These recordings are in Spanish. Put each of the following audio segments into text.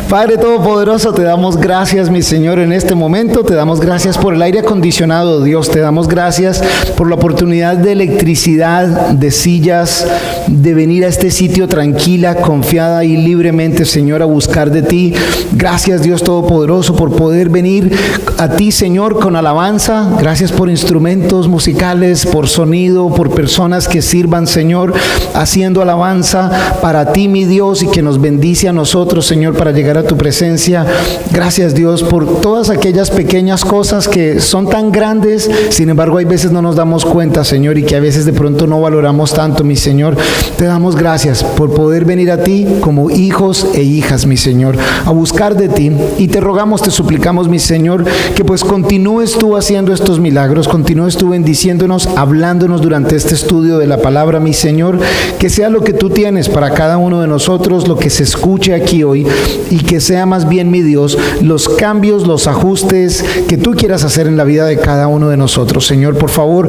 Padre Todopoderoso, te damos gracias, mi Señor, en este momento. Te damos gracias por el aire acondicionado, Dios. Te damos gracias por la oportunidad de electricidad, de sillas, de venir a este sitio tranquila, confiada y libremente, Señor, a buscar de ti. Gracias, Dios Todopoderoso, por poder venir a ti, Señor, con alabanza. Gracias por instrumentos musicales, por sonido, por personas que sirvan, Señor, haciendo alabanza para ti, mi Dios, y que nos bendice a nosotros, Señor, para llegar a tu presencia. Gracias, Dios, por todas aquellas pequeñas cosas que son tan grandes, sin embargo hay veces no nos damos cuenta, Señor, y que a veces de pronto no valoramos tanto, mi Señor. Te damos gracias por poder venir a ti como hijos e hijas, mi Señor, a buscar de ti, y te rogamos, te suplicamos, mi Señor, que pues continúes tú haciendo estos milagros, continúes tú bendiciéndonos, hablándonos durante este estudio de la palabra, mi Señor, que sea lo que tú tienes para cada uno de nosotros, lo que se escuche aquí hoy, y que sea más bien, mi Dios, los cambios, los ajustes que tú quieras hacer en la vida de cada uno de nosotros. Señor, por favor,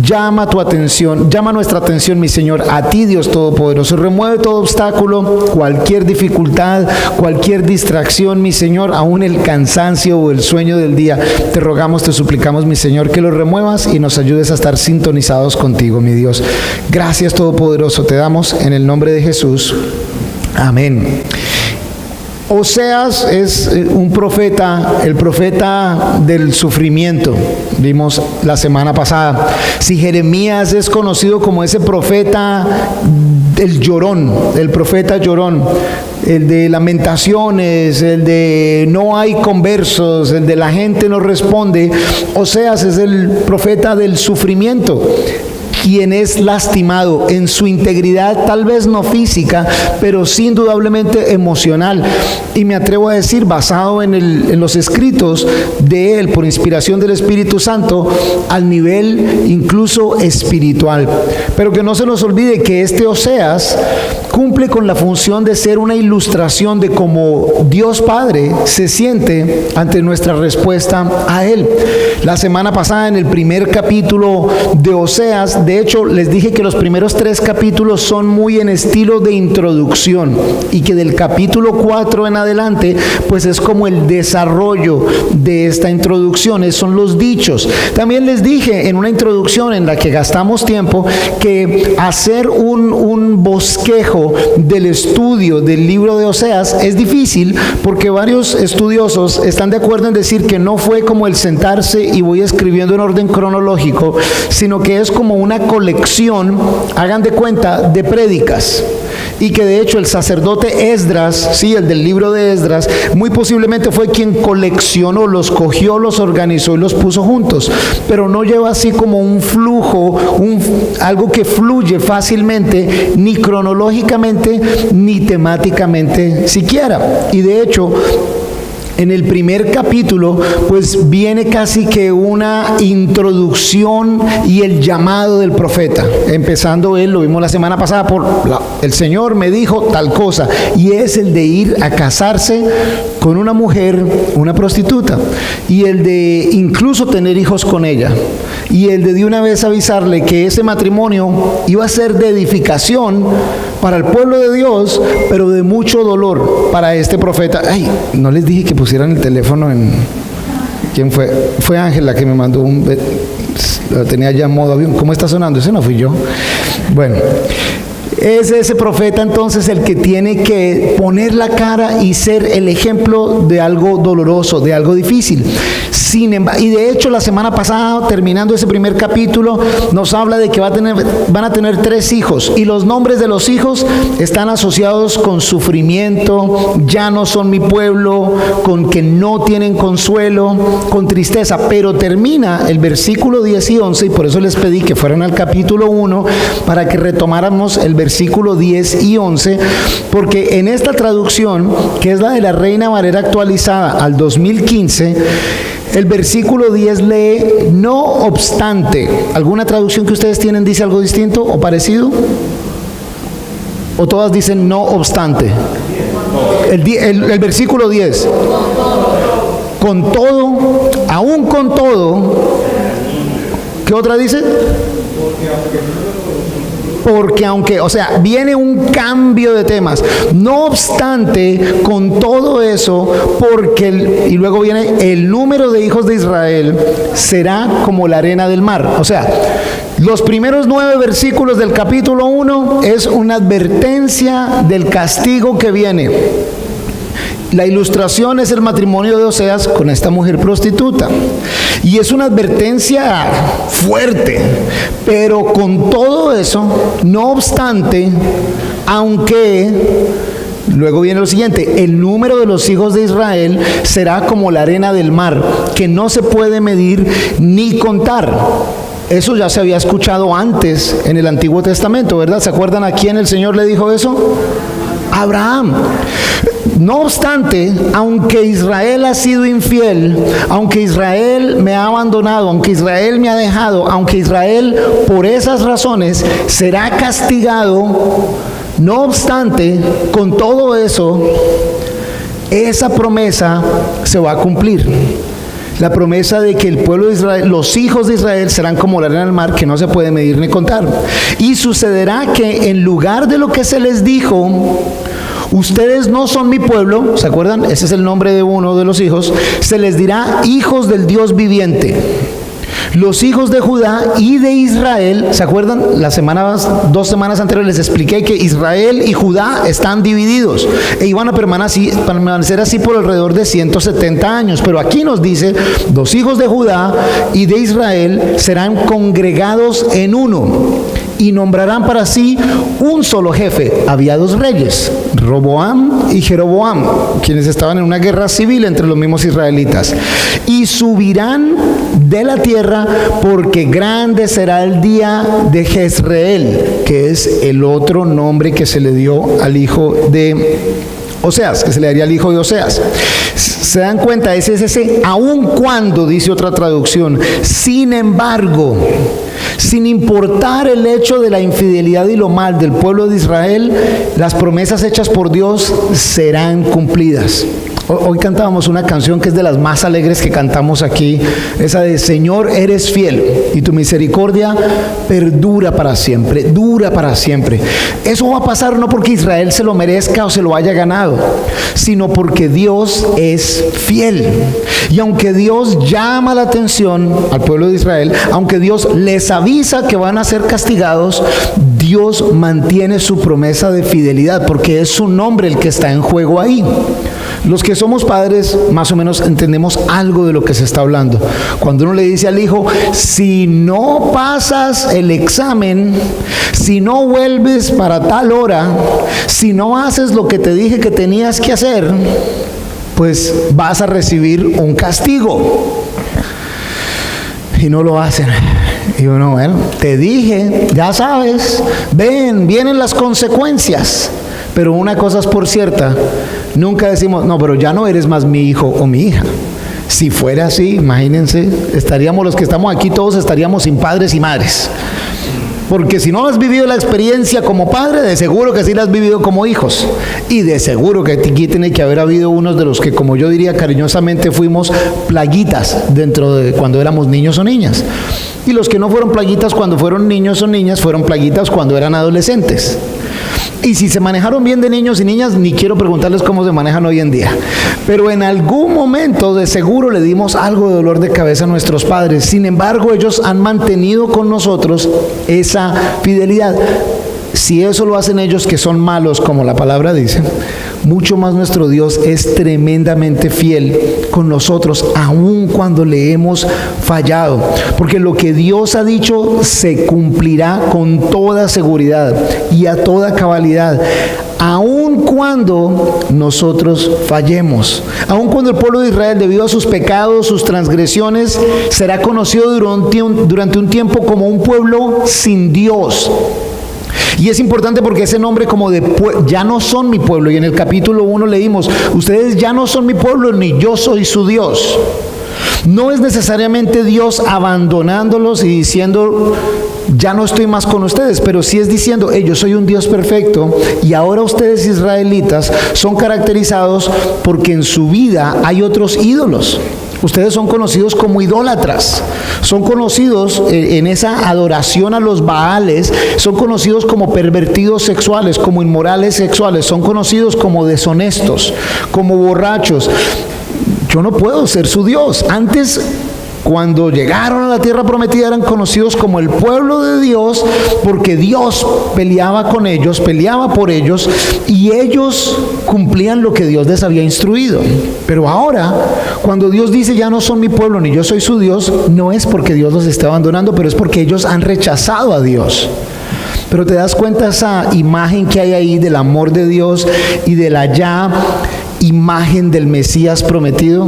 llama nuestra atención, mi Señor, a ti, Dios Todopoderoso. Remueve todo obstáculo, cualquier dificultad, cualquier distracción, mi Señor, aún el cansancio o el sueño del día. Te rogamos, te suplicamos, mi Señor, que lo remuevas y nos ayudes a estar sintonizados contigo, mi Dios. Gracias, Todopoderoso, te damos en el nombre de Jesús. Amén. Oseas es un profeta, el profeta del sufrimiento, vimos la semana pasada. Si Jeremías es conocido como ese profeta, el llorón, el profeta llorón, el de lamentaciones, el de no hay conversos, el de la gente no responde, Oseas es el profeta del sufrimiento, quien es lastimado en su integridad, tal vez no física, pero sí indudablemente emocional, y me atrevo a decir, basado en los escritos de él, por inspiración del Espíritu Santo, al nivel incluso espiritual. Pero que no se nos olvide que este Oseas cumple con la función de ser una ilustración de cómo Dios Padre se siente ante nuestra respuesta a Él. La semana pasada, en el primer capítulo de Oseas, de hecho les dije que los primeros 3 capítulos son muy en estilo de introducción, y que del capítulo 4 en adelante pues es como el desarrollo de esta introducción, son los dichos. También les dije en una introducción en la que gastamos tiempo que hacer un bosquejo del estudio del libro de Oseas es difícil, porque varios estudiosos están de acuerdo en decir que no fue como el sentarse y voy escribiendo en orden cronológico, sino que es como una colección, hagan de cuenta, de prédicas. Y que de hecho el sacerdote Esdras, sí, el del libro de Esdras, muy posiblemente fue quien coleccionó, los cogió, los organizó y los puso juntos, pero no lleva así como un flujo, algo que fluye fácilmente, ni cronológicamente, ni temáticamente siquiera. Y de hecho, en el primer capítulo, pues viene casi que una introducción y el llamado del profeta. Empezando él, lo vimos la semana pasada, el Señor me dijo tal cosa, y es el de ir a casarse con una mujer, una prostituta, y el de incluso tener hijos con ella, y el de una vez avisarle que ese matrimonio iba a ser de edificación para el pueblo de Dios, pero de mucho dolor para este profeta. Ay, no les dije que pusieran el teléfono en... ¿Quién fue? Fue Ángela que me mandó lo tenía ya en modo avión. ¿Cómo está sonando? Ese no fui yo. Bueno, es ese profeta entonces el que tiene que poner la cara y ser el ejemplo de algo doloroso, de algo difícil. Sin embargo, y de hecho la semana pasada, terminando ese primer capítulo, nos habla de que van a tener 3 hijos, y los nombres de los hijos están asociados con sufrimiento, ya no son mi pueblo, con que no tienen consuelo, con tristeza. Pero termina el versículo 10 y 11, y por eso les pedí que fueran al capítulo 1 para que retomáramos el versículo 10 y 11, porque en esta traducción, que es la de la Reina Valera actualizada al 2015, el versículo 10 lee no obstante. ¿Alguna traducción que ustedes tienen dice algo distinto o parecido? ¿O todas dicen no obstante? El versículo 10. Con todo, aún con todo. ¿Qué otra dice? porque aunque, o sea, viene un cambio de temas. No obstante, con todo eso, y luego viene el número de hijos de Israel será como la arena del mar. O sea, los primeros 9 versículos del capítulo 1 es una advertencia del castigo que viene. La ilustración es el matrimonio de Oseas con esta mujer prostituta. Y es una advertencia fuerte. Pero con todo eso, no obstante, aunque, luego viene lo siguiente, el número de los hijos de Israel será como la arena del mar, que no se puede medir ni contar. Eso ya se había escuchado antes en el Antiguo Testamento, ¿verdad? ¿Se acuerdan a quién el Señor le dijo eso? Abraham. No obstante, aunque Israel ha sido infiel, aunque Israel me ha abandonado, aunque Israel me ha dejado, aunque Israel por esas razones será castigado, no obstante, con todo eso, esa promesa se va a cumplir. La promesa de que el pueblo de Israel, los hijos de Israel serán como la arena del mar, que no se puede medir ni contar. Y sucederá que en lugar de lo que se les dijo, ustedes no son mi pueblo, ¿se acuerdan? Ese es el nombre de uno de los hijos. Se les dirá hijos del Dios viviente. Los hijos de Judá y de Israel, ¿se acuerdan? 2 semanas anteriores les expliqué que Israel y Judá están divididos e iban a permanecer así por alrededor de 170 años. Pero aquí nos dice, los hijos de Judá y de Israel serán congregados en uno y nombrarán para sí un solo jefe. Había 2 reyes, Roboam y Jeroboam, quienes estaban en una guerra civil entre los mismos israelitas. Y subirán de la tierra, porque grande será el día de Jezreel, que es el otro nombre que se le dio al hijo de Oseas, que se le daría al hijo de Oseas. ¿Se dan cuenta? Es ese aun cuando, dice otra traducción, sin embargo, sin importar el hecho de la infidelidad y lo mal del pueblo de Israel, las promesas hechas por Dios serán cumplidas. Hoy cantábamos una canción que es de las más alegres que cantamos aquí, esa de Señor, eres fiel y tu misericordia perdura para siempre, dura para siempre. Eso va a pasar no porque Israel se lo merezca o se lo haya ganado, sino porque Dios es fiel. Y aunque Dios llama la atención al pueblo de Israel, aunque Dios les avisa que van a ser castigados, Dios mantiene su promesa de fidelidad, porque es su nombre el que está en juego ahí. Los que somos padres más o menos entendemos algo de lo que se está hablando. Cuando uno le dice al hijo, si no pasas el examen, si no vuelves para tal hora, si no haces lo que te dije que tenías que hacer, pues vas a recibir un castigo. Y no lo hacen. Y uno, bueno, te dije, ya sabes, vienen las consecuencias. Pero una cosa es por cierta, nunca decimos, no, pero ya no eres más mi hijo o mi hija. Si fuera así, imagínense, estaríamos los que estamos aquí, todos estaríamos sin padres y madres. Porque si no has vivido la experiencia como padre, de seguro que sí la has vivido como hijos. Y de seguro que aquí tiene que haber habido unos de los que, como yo diría cariñosamente, fuimos plaguitas dentro de cuando éramos niños o niñas. Y los que no fueron plaguitas cuando fueron niños o niñas, fueron plaguitas cuando eran adolescentes. Y si se manejaron bien de niños y niñas, ni quiero preguntarles cómo se manejan hoy en día. Pero en algún momento de seguro le dimos algo de dolor de cabeza a nuestros padres. Sin embargo, ellos han mantenido con nosotros esa fidelidad. Si eso lo hacen ellos, que son malos, como la palabra dice, mucho más nuestro Dios es tremendamente fiel con nosotros, aun cuando le hemos fallado. Porque lo que Dios ha dicho se cumplirá con toda seguridad y a toda cabalidad, aun cuando nosotros fallemos. Aun cuando el pueblo de Israel, debido a sus pecados, sus transgresiones, será conocido durante un tiempo como un pueblo sin Dios. Y es importante porque ese nombre como de ya no son mi pueblo, y en el capítulo 1 leímos, ustedes ya no son mi pueblo, ni yo soy su Dios. No es necesariamente Dios abandonándolos y diciendo, ya no estoy más con ustedes, pero sí es diciendo, yo soy un Dios perfecto, y ahora ustedes israelitas son caracterizados porque en su vida hay otros ídolos. Ustedes son conocidos como idólatras, son conocidos en esa adoración a los Baales, son conocidos como pervertidos sexuales, como inmorales sexuales, son conocidos como deshonestos, como borrachos. Yo no puedo ser su Dios. Antes, cuando llegaron a la tierra prometida, eran conocidos como el pueblo de Dios, porque Dios peleaba con ellos, peleaba por ellos, y ellos cumplían lo que Dios les había instruido. Pero ahora, cuando Dios dice ya no son mi pueblo ni yo soy su Dios, no es porque Dios los esté abandonando, pero es porque ellos han rechazado a Dios. Pero te das cuenta esa imagen que hay ahí del amor de Dios y de la ya imagen del Mesías prometido.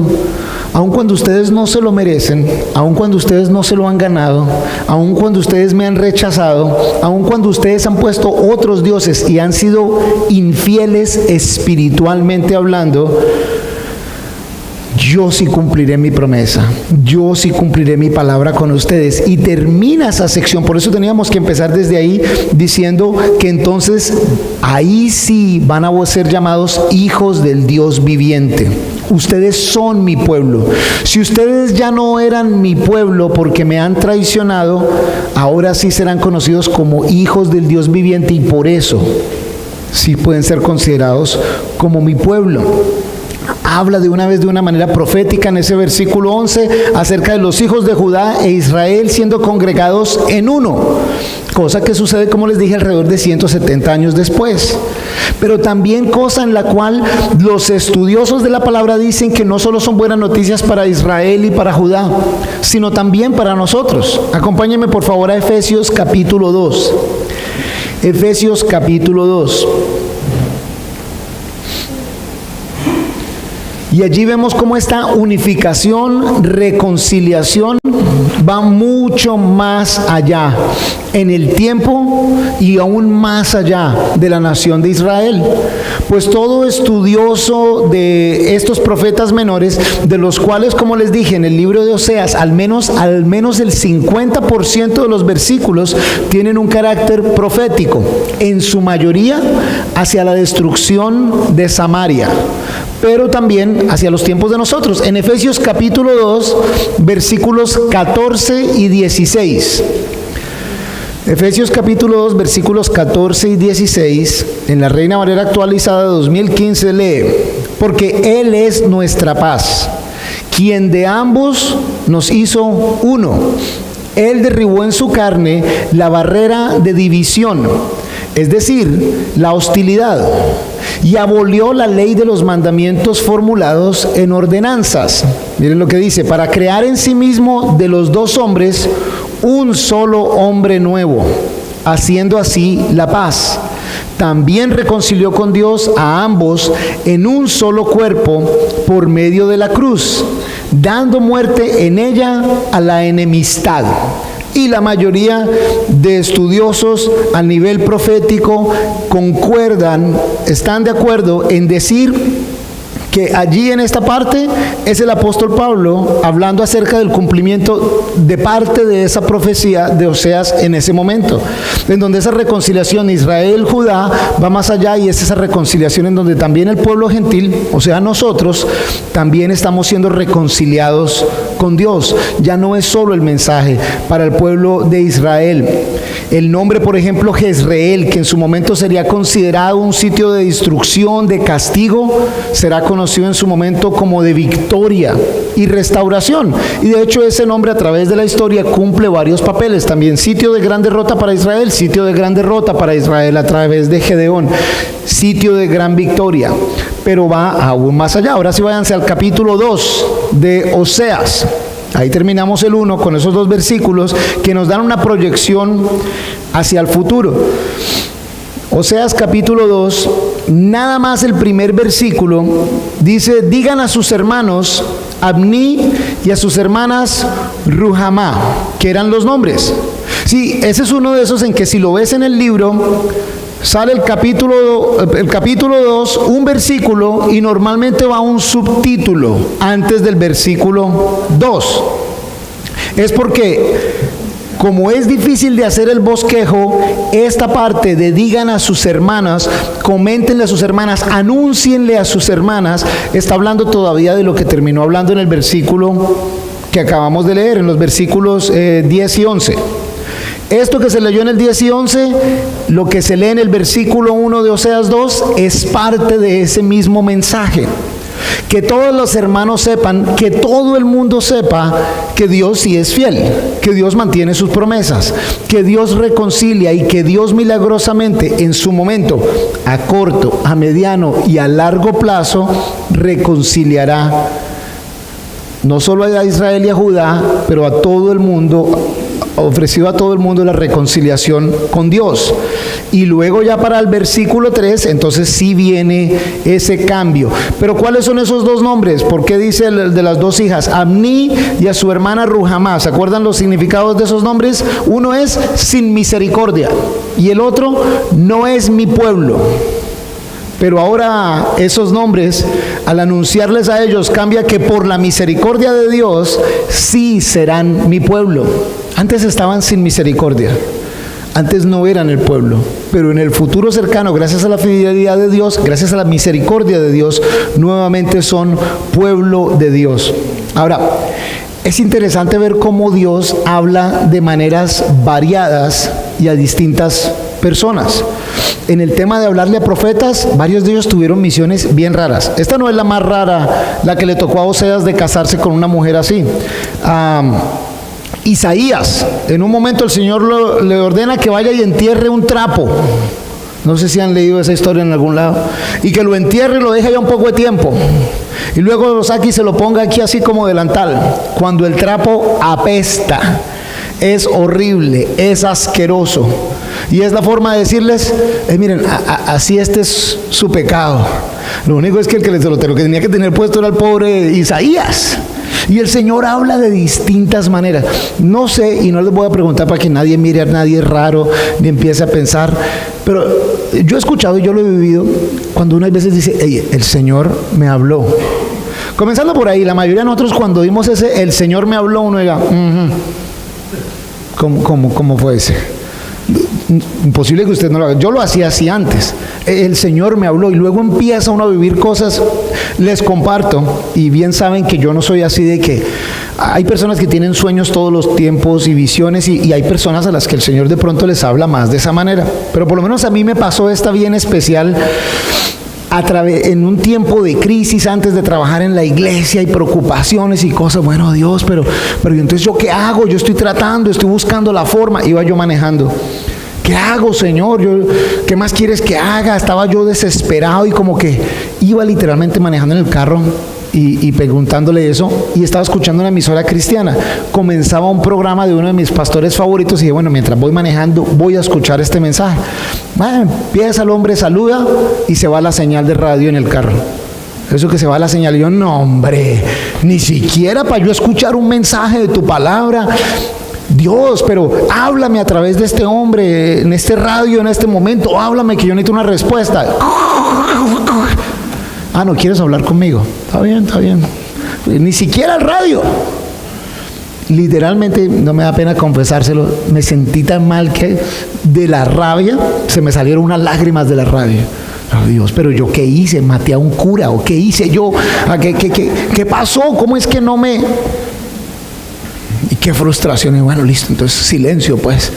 Aun cuando ustedes no se lo merecen, aun cuando ustedes no se lo han ganado, aun cuando ustedes me han rechazado, aun cuando ustedes han puesto otros dioses y han sido infieles espiritualmente hablando, yo sí cumpliré mi promesa, yo sí cumpliré mi palabra con ustedes. Y termina esa sección, por eso teníamos que empezar desde ahí diciendo que entonces ahí sí van a ser llamados hijos del Dios viviente. Ustedes son mi pueblo. Si ustedes ya no eran mi pueblo porque me han traicionado, ahora sí serán conocidos como hijos del Dios viviente, y por eso sí pueden ser considerados como mi pueblo. Habla de una manera profética en ese versículo 11 acerca de los hijos de Judá e Israel siendo congregados en uno, cosa que sucede, como les dije, alrededor de 170 años después. Pero también cosa en la cual los estudiosos de la palabra dicen que no solo son buenas noticias para Israel y para Judá, sino también para nosotros. Acompáñenme por favor a Efesios capítulo 2. Efesios capítulo 2. Y allí vemos cómo esta unificación, reconciliación va mucho más allá en el tiempo y aún más allá de la nación de Israel. Pues todo estudioso de estos profetas menores, de los cuales, como les dije, en el libro de Oseas, al menos el 50% de los versículos tienen un carácter profético, en su mayoría hacia la destrucción de Samaria, pero también hacia los tiempos de nosotros. En Efesios capítulo 2, versículos 14 y 16. Efesios capítulo 2, versículos 14 y 16, en la Reina Valera actualizada 2015 lee: porque Él es nuestra paz, quien de ambos nos hizo uno. Él derribó en su carne la barrera de división, es decir, la hostilidad, y abolió la ley de los mandamientos formulados en ordenanzas. Miren lo que dice: para crear en sí mismo de los dos hombres un solo hombre nuevo, haciendo así la paz. También reconcilió con Dios a ambos en un solo cuerpo por medio de la cruz, dando muerte en ella a la enemistad. Y la mayoría de estudiosos a nivel profético concuerdan, están de acuerdo en decir que allí en esta parte es el apóstol Pablo hablando acerca del cumplimiento de parte de esa profecía de Oseas en ese momento, en donde esa reconciliación Israel-Judá va más allá, y es esa reconciliación en donde también el pueblo gentil, o sea nosotros, también estamos siendo reconciliados con Dios. Ya no es solo el mensaje para el pueblo de Israel. El nombre, por ejemplo, Jezreel, que en su momento sería considerado un sitio de destrucción, de castigo, será conocido en su momento como de victoria y restauración. Y de hecho ese nombre a través de la historia cumple varios papeles. También sitio de gran derrota para Israel, sitio de gran derrota para Israel a través de Gedeón, sitio de gran victoria. Pero va aún más allá. Ahora sí, váyanse al capítulo 2 de Oseas. Ahí terminamos el 1 con esos dos versículos que nos dan una proyección hacia el futuro. Oseas capítulo 2, nada más el primer versículo, dice: digan a sus hermanos Abni y a sus hermanas Ruhamá, que eran los nombres. Sí, ese es uno de esos en que si lo ves en el libro, sale el capítulo 2, un versículo, y normalmente va un subtítulo antes del versículo 2. Es porque Como es difícil de hacer el bosquejo, esta parte de digan a sus hermanas, coméntenle a sus hermanas, anúncienle a sus hermanas, está hablando todavía de lo que terminó hablando en el versículo que acabamos de leer, en los versículos 10 y 11. Esto que se leyó en el 10 y 11, lo que se lee en el versículo 1 de Oseas 2, es parte de ese mismo mensaje. Que todos los hermanos sepan, que todo el mundo sepa que Dios sí es fiel, que Dios mantiene sus promesas, que Dios reconcilia y que Dios milagrosamente en su momento, a corto, a mediano y a largo plazo, reconciliará no solo a Israel y a Judá, pero a todo el mundo, ofrecido a todo el mundo la reconciliación con Dios. Y luego ya para el versículo 3, entonces sí viene ese cambio. Pero ¿cuáles son esos dos nombres? ¿Por qué dice el de las dos hijas? Amní y a su hermana Ruhamá. ¿Se acuerdan los significados de esos nombres? Uno es sin misericordia y el otro no es mi pueblo. Pero ahora esos nombres, al anunciarles a ellos, cambia que por la misericordia de Dios sí serán mi pueblo. Antes estaban sin misericordia, antes no eran el pueblo, pero en el futuro cercano, gracias a la fidelidad de Dios, gracias a la misericordia de Dios, nuevamente son pueblo de Dios. Ahora, es interesante ver cómo Dios habla de maneras variadas y a distintas personas. En el tema de hablarle a profetas, varios de ellos tuvieron misiones bien raras. Esta no es la más rara, la que le tocó a Oseas de casarse con una mujer así. Isaías, en un momento el Señor le ordena que vaya y entierre un trapo. No sé si han leído esa historia en algún lado. Y que lo entierre y lo deje ya un poco de tiempo. Y luego lo saque y se lo ponga aquí así como delantal. Cuando el trapo apesta, es horrible, es asqueroso. Y es la forma de decirles, miren, así este es su pecado. Lo único es que el que lo que tenía que tener puesto era el pobre Isaías. Y el Señor habla de distintas maneras. No sé, y no les voy a preguntar para que nadie mire a nadie raro, ni empiece a pensar, pero yo he escuchado y yo lo he vivido, cuando uno a veces dice, hey, el Señor me habló. Comenzando por ahí, la mayoría de nosotros cuando dimos ese, el Señor me habló, uno diga, ¿Cómo fue ese? Imposible que usted no lo haga. Yo lo hacía así antes. El Señor me habló y luego empieza uno a vivir cosas. Les comparto, y bien saben que yo no soy así de que hay personas que tienen sueños todos los tiempos y visiones y hay personas a las que el Señor de pronto les habla más de esa manera. Pero por lo menos a mí me pasó esta bien especial en un tiempo de crisis antes de trabajar en la iglesia y preocupaciones y cosas. Bueno, Dios, pero entonces ¿yo qué hago? Yo estoy tratando, estoy buscando la forma. Iba yo manejando. ¿Qué hago, Señor? ¿Qué más quieres que haga? Estaba yo desesperado y como que iba literalmente manejando en el carro y preguntándole eso, y estaba escuchando una emisora cristiana. Comenzaba un programa de uno de mis pastores favoritos y dije, bueno, mientras voy manejando voy a escuchar este mensaje. Bueno, empieza el hombre, saluda y se va la señal de radio en el carro. Eso que se va la señal, y yo, no hombre, ni siquiera para yo escuchar un mensaje de tu palabra. Dios, pero háblame a través de este hombre, en este radio, en este momento, háblame que yo necesito una respuesta. Ah, ¿no quieres hablar conmigo? Está bien. Ni siquiera el radio. Literalmente, no me da pena confesárselo, me sentí tan mal que de la rabia se me salieron unas lágrimas de la rabia. Oh, Dios, pero yo ¿qué hice? ¿Maté a un cura? ¿O qué hice yo? ¿Qué pasó? ¿Cómo es que no me...? Y qué frustración. Y bueno, listo, entonces silencio pues.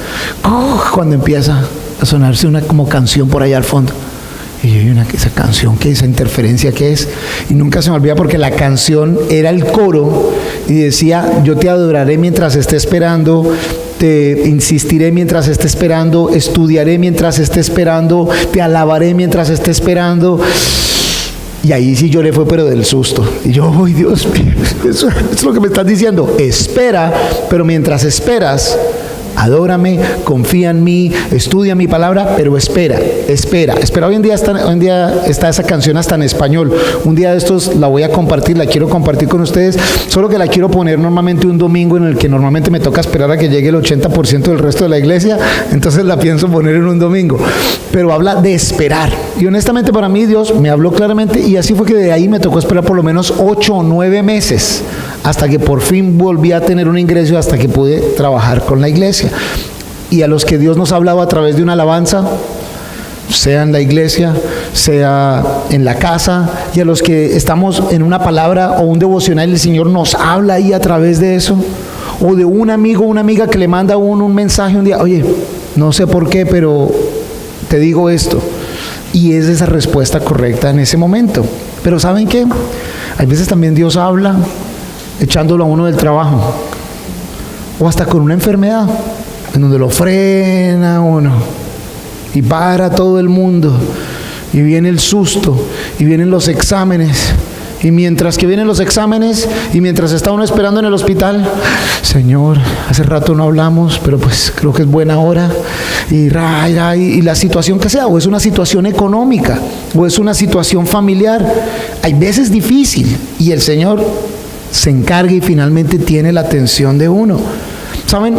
Cuando empieza a sonarse una como canción por allá al fondo. Y yo, esa canción, ¿qué es? Esa interferencia, ¿qué es? Y nunca se me olvida porque la canción era el coro y decía, yo te adoraré mientras esté esperando, te insistiré mientras esté esperando, estudiaré mientras esté esperando, te alabaré mientras esté esperando. Y ahí sí lloré, fue pero del susto. Y yo, ¡ay, Dios mío! Eso es lo que me estás diciendo. Espera, pero mientras esperas, adórame, confía en mí, estudia mi palabra, pero espera. Hoy en día está esa canción hasta en español. Un día de estos la voy a compartir, la quiero compartir con ustedes, solo que la quiero poner normalmente un domingo en el que normalmente me toca esperar a que llegue el 80% del resto de la iglesia, entonces la pienso poner en un domingo. Pero habla de esperar. Y honestamente para mí Dios me habló claramente y así fue que de ahí me tocó esperar por lo menos 8 o 9 meses hasta que por fin volví a tener un ingreso, hasta que pude trabajar con la iglesia. Y a los que Dios nos hablaba a través de una alabanza, sea en la iglesia, sea en la casa, y a los que estamos en una palabra o un devocional, el Señor nos habla ahí a través de eso, o de un amigo o una amiga que le manda a uno un mensaje un día, oye, no sé por qué, pero te digo esto, y es esa respuesta correcta en ese momento. Pero ¿saben qué? Hay veces también Dios habla echándolo a uno del trabajo, o hasta con una enfermedad, en donde lo frena uno y para todo el mundo, y viene el susto, y vienen los exámenes, y mientras que vienen los exámenes, y mientras está uno esperando en el hospital, Señor, hace rato no hablamos, pero pues creo que es buena hora, y la situación que sea, o es una situación económica, o es una situación familiar, hay veces difícil, y el Señor se encarga y finalmente tiene la atención de uno. ¿Saben?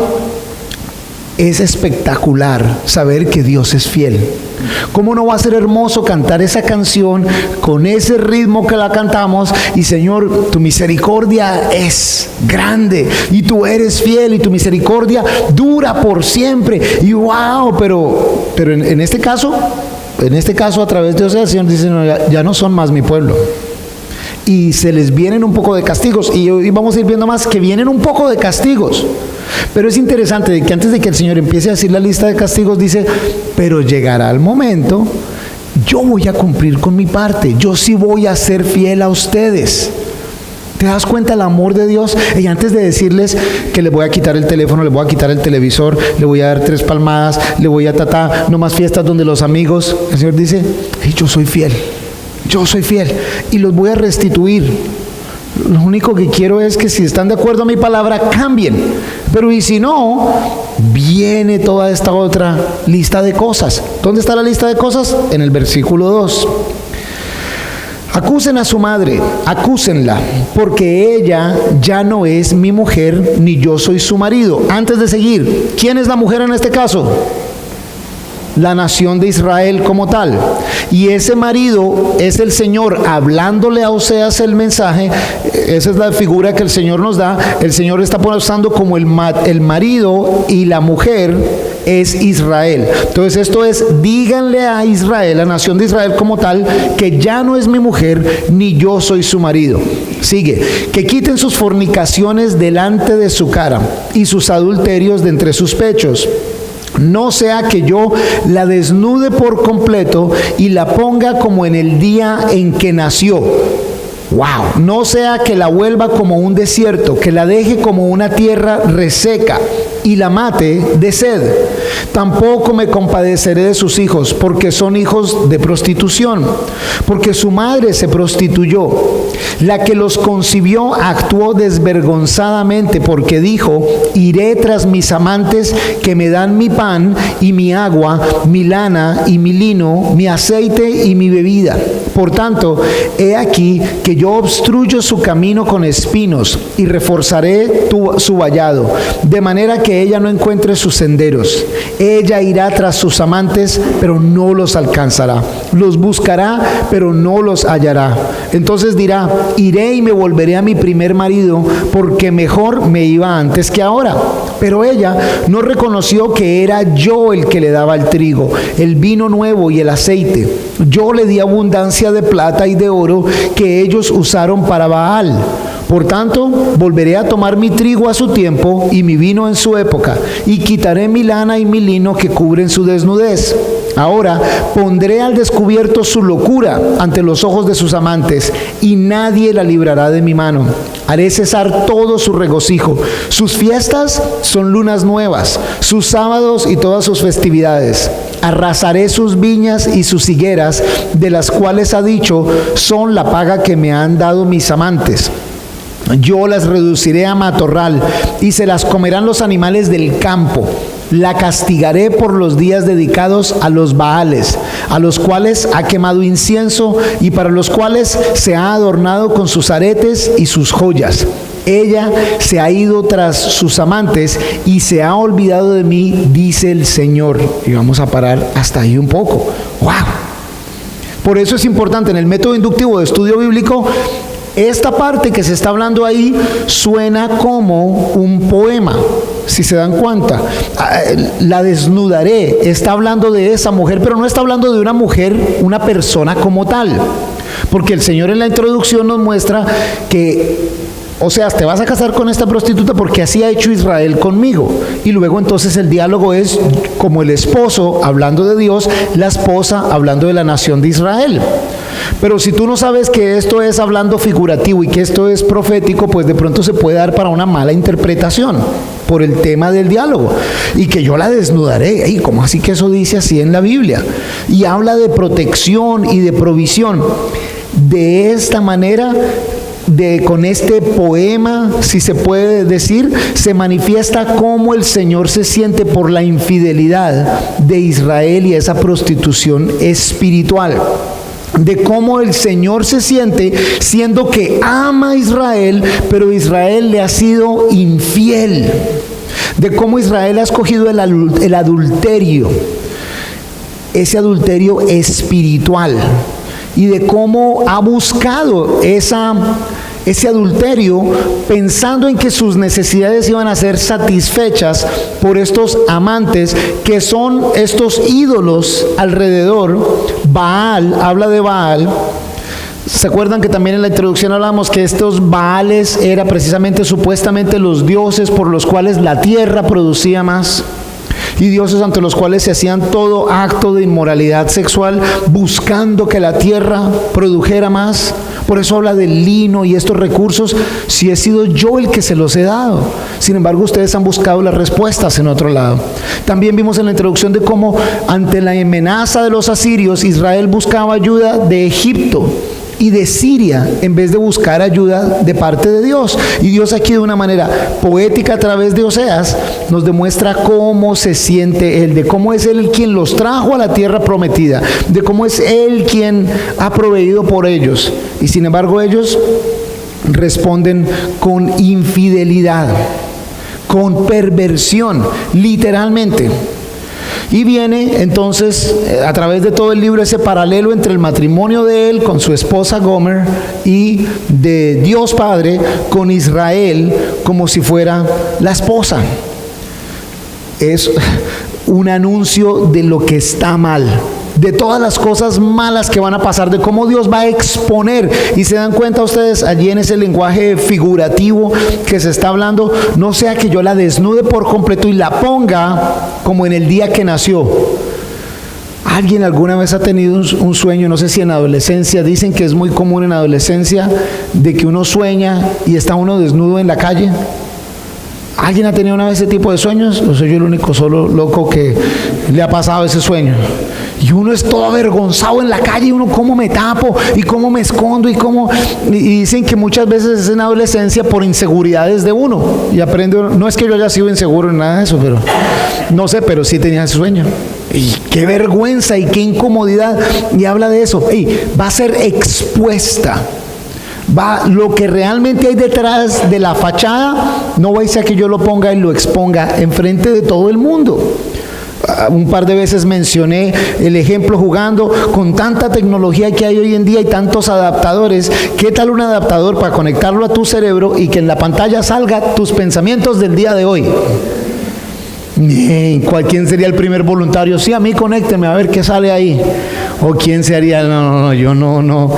Es espectacular saber que Dios es fiel. ¿Cómo no va a ser hermoso cantar esa canción con ese ritmo que la cantamos? Y Señor, tu misericordia es grande y tú eres fiel y tu misericordia dura por siempre. Y wow, pero en este caso a través de Dios, el Señor dice, no, ya no son más mi pueblo. Y se les vienen un poco de castigos. Y hoy vamos a ir viendo más que vienen un poco de castigos. Pero es interesante que antes de que el Señor empiece a decir la lista de castigos, dice, pero llegará el momento, yo voy a cumplir con mi parte, yo sí voy a ser fiel a ustedes. ¿Te das cuenta el amor de Dios? Y antes de decirles que le voy a quitar el teléfono, le voy a quitar el televisor, le voy a dar 3 palmadas, le voy a no más fiestas donde los amigos, el Señor dice, hey, yo soy fiel y los voy a restituir. Lo único que quiero es que si están de acuerdo a mi palabra, cambien. Pero y si no, viene toda esta otra lista de cosas. ¿Dónde está la lista de cosas? En el versículo 2. Acusen a su madre, acúsenla, porque ella ya no es mi mujer, ni yo soy su marido. Antes de seguir, ¿quién es la mujer en este caso? La nación de Israel como tal, y ese marido es el Señor hablándole a Oseas el mensaje. Esa es la figura que el Señor nos da. El Señor está usando como el marido, y la mujer es Israel. Entonces esto es, díganle a Israel, la nación de Israel como tal, que ya no es mi mujer, ni yo soy su marido. Sigue, que quiten sus fornicaciones delante de su cara, y sus adulterios de entre sus pechos. No sea que yo la desnude por completo y la ponga como en el día en que nació. Wow. No sea que la vuelva como un desierto, que la deje como una tierra reseca y la mate de sed. Tampoco me compadeceré de sus hijos, porque son hijos de prostitución, porque su madre se prostituyó. La que los concibió actuó desvergonzadamente, porque dijo, iré tras mis amantes que me dan mi pan y mi agua, mi lana y mi lino, mi aceite y mi bebida. Por tanto, he aquí que yo obstruyo su camino con espinos y reforzaré su vallado, de manera que ella no encuentre sus senderos. Ella irá tras sus amantes, pero no los alcanzará. Los buscará, pero no los hallará. Entonces dirá, iré y me volveré a mi primer marido, porque mejor me iba antes que ahora. Pero ella no reconoció que era yo el que le daba el trigo, el vino nuevo y el aceite. Yo le di abundancia de plata y de oro que ellos usaron para Baal. Por tanto, volveré a tomar mi trigo a su tiempo y mi vino en su época, y quitaré mi lana y mi lino que cubren su desnudez. Ahora pondré al descubierto su locura ante los ojos de sus amantes, y nadie la librará de mi mano. Haré cesar todo su regocijo. Sus fiestas son lunas nuevas, sus sábados y todas sus festividades. Arrasaré sus viñas y sus higueras, de las cuales ha dicho, son la paga que me han dado mis amantes. Yo las reduciré a matorral, y se las comerán los animales del campo. La castigaré por los días dedicados a los Baales, a los cuales ha quemado incienso y para los cuales se ha adornado con sus aretes y sus joyas. Ella se ha ido tras sus amantes y se ha olvidado de mí, dice el Señor. Y vamos a parar hasta ahí un poco. ¡Wow! Por eso es importante en el método inductivo de estudio bíblico Esta parte que se está hablando ahí suena como un poema, si se dan cuenta. La desnudaré, está hablando de esa mujer, pero no está hablando de una mujer, una persona como tal. Porque el Señor en la introducción nos muestra que, o sea, te vas a casar con esta prostituta porque así ha hecho Israel conmigo. Y luego entonces el diálogo es como el esposo hablando de Dios, la esposa hablando de la nación de Israel. Pero si tú no sabes que esto es hablando figurativo y que esto es profético, pues de pronto se puede dar para una mala interpretación por el tema del diálogo. Y que yo la desnudaré. ¿Y cómo así que eso dice así en la Biblia? Y habla de protección y de provisión. De esta manera, con este poema, si se puede decir, se manifiesta cómo el Señor se siente por la infidelidad de Israel y esa prostitución espiritual. De cómo el Señor se siente siendo que ama a Israel, pero Israel le ha sido infiel. De cómo Israel ha escogido el adulterio, ese adulterio espiritual. Y de cómo ha buscado ese adulterio pensando en que sus necesidades iban a ser satisfechas por estos amantes que son estos ídolos alrededor. Baal, habla de Baal. ¿Se acuerdan que también en la introducción hablamos que estos Baales eran precisamente supuestamente los dioses por los cuales la tierra producía más? Y dioses ante los cuales se hacían todo acto de inmoralidad sexual buscando que la tierra produjera más. Por eso habla del lino y estos recursos, si he sido yo el que se los he dado. Sin embargo, ustedes han buscado las respuestas en otro lado. También vimos en la introducción de cómo ante la amenaza de los asirios, Israel buscaba ayuda de Egipto y de Siria en vez de buscar ayuda de parte de Dios. Y Dios aquí de una manera poética a través de Oseas nos demuestra cómo se siente Él, de cómo es Él quien los trajo a la tierra prometida, de cómo es Él quien ha proveído por ellos. Y sin embargo ellos responden con infidelidad, con perversión, literalmente. Y viene entonces a través de todo el libro ese paralelo entre el matrimonio de él con su esposa Gomer y de Dios Padre con Israel como si fuera la esposa. Es un anuncio de lo que está mal, de todas las cosas malas que van a pasar, de cómo Dios va a exponer. Y se dan cuenta ustedes allí en ese lenguaje figurativo que se está hablando, no sea que yo la desnude por completo y la ponga como en el día que nació. ¿Alguien alguna vez ha tenido un sueño, no sé si en adolescencia, dicen que es muy común en adolescencia, de que uno sueña y está uno desnudo en la calle? ¿Alguien ha tenido una vez ese tipo de sueños? ¿O soy yo el único solo loco que le ha pasado ese sueño? Y uno es todo avergonzado en la calle, y uno cómo me tapo y cómo me escondo y dicen que muchas veces es en adolescencia por inseguridades de uno y aprende uno. No es que yo haya sido inseguro en nada de eso, pero no sé, pero sí tenía ese sueño. Y qué vergüenza y qué incomodidad. Y habla de eso. Va a ser expuesta. Lo que realmente hay detrás de la fachada, no va a ser que yo lo ponga y lo exponga enfrente de todo el mundo. Un par de veces mencioné el ejemplo jugando con tanta tecnología que hay hoy en día y tantos adaptadores. ¿Qué tal un adaptador para conectarlo a tu cerebro y que en la pantalla salga tus pensamientos del día de hoy? ¿Quién sería el primer voluntario? Sí, a mí conécteme a ver qué sale ahí. ¿O quién sería? No, yo no.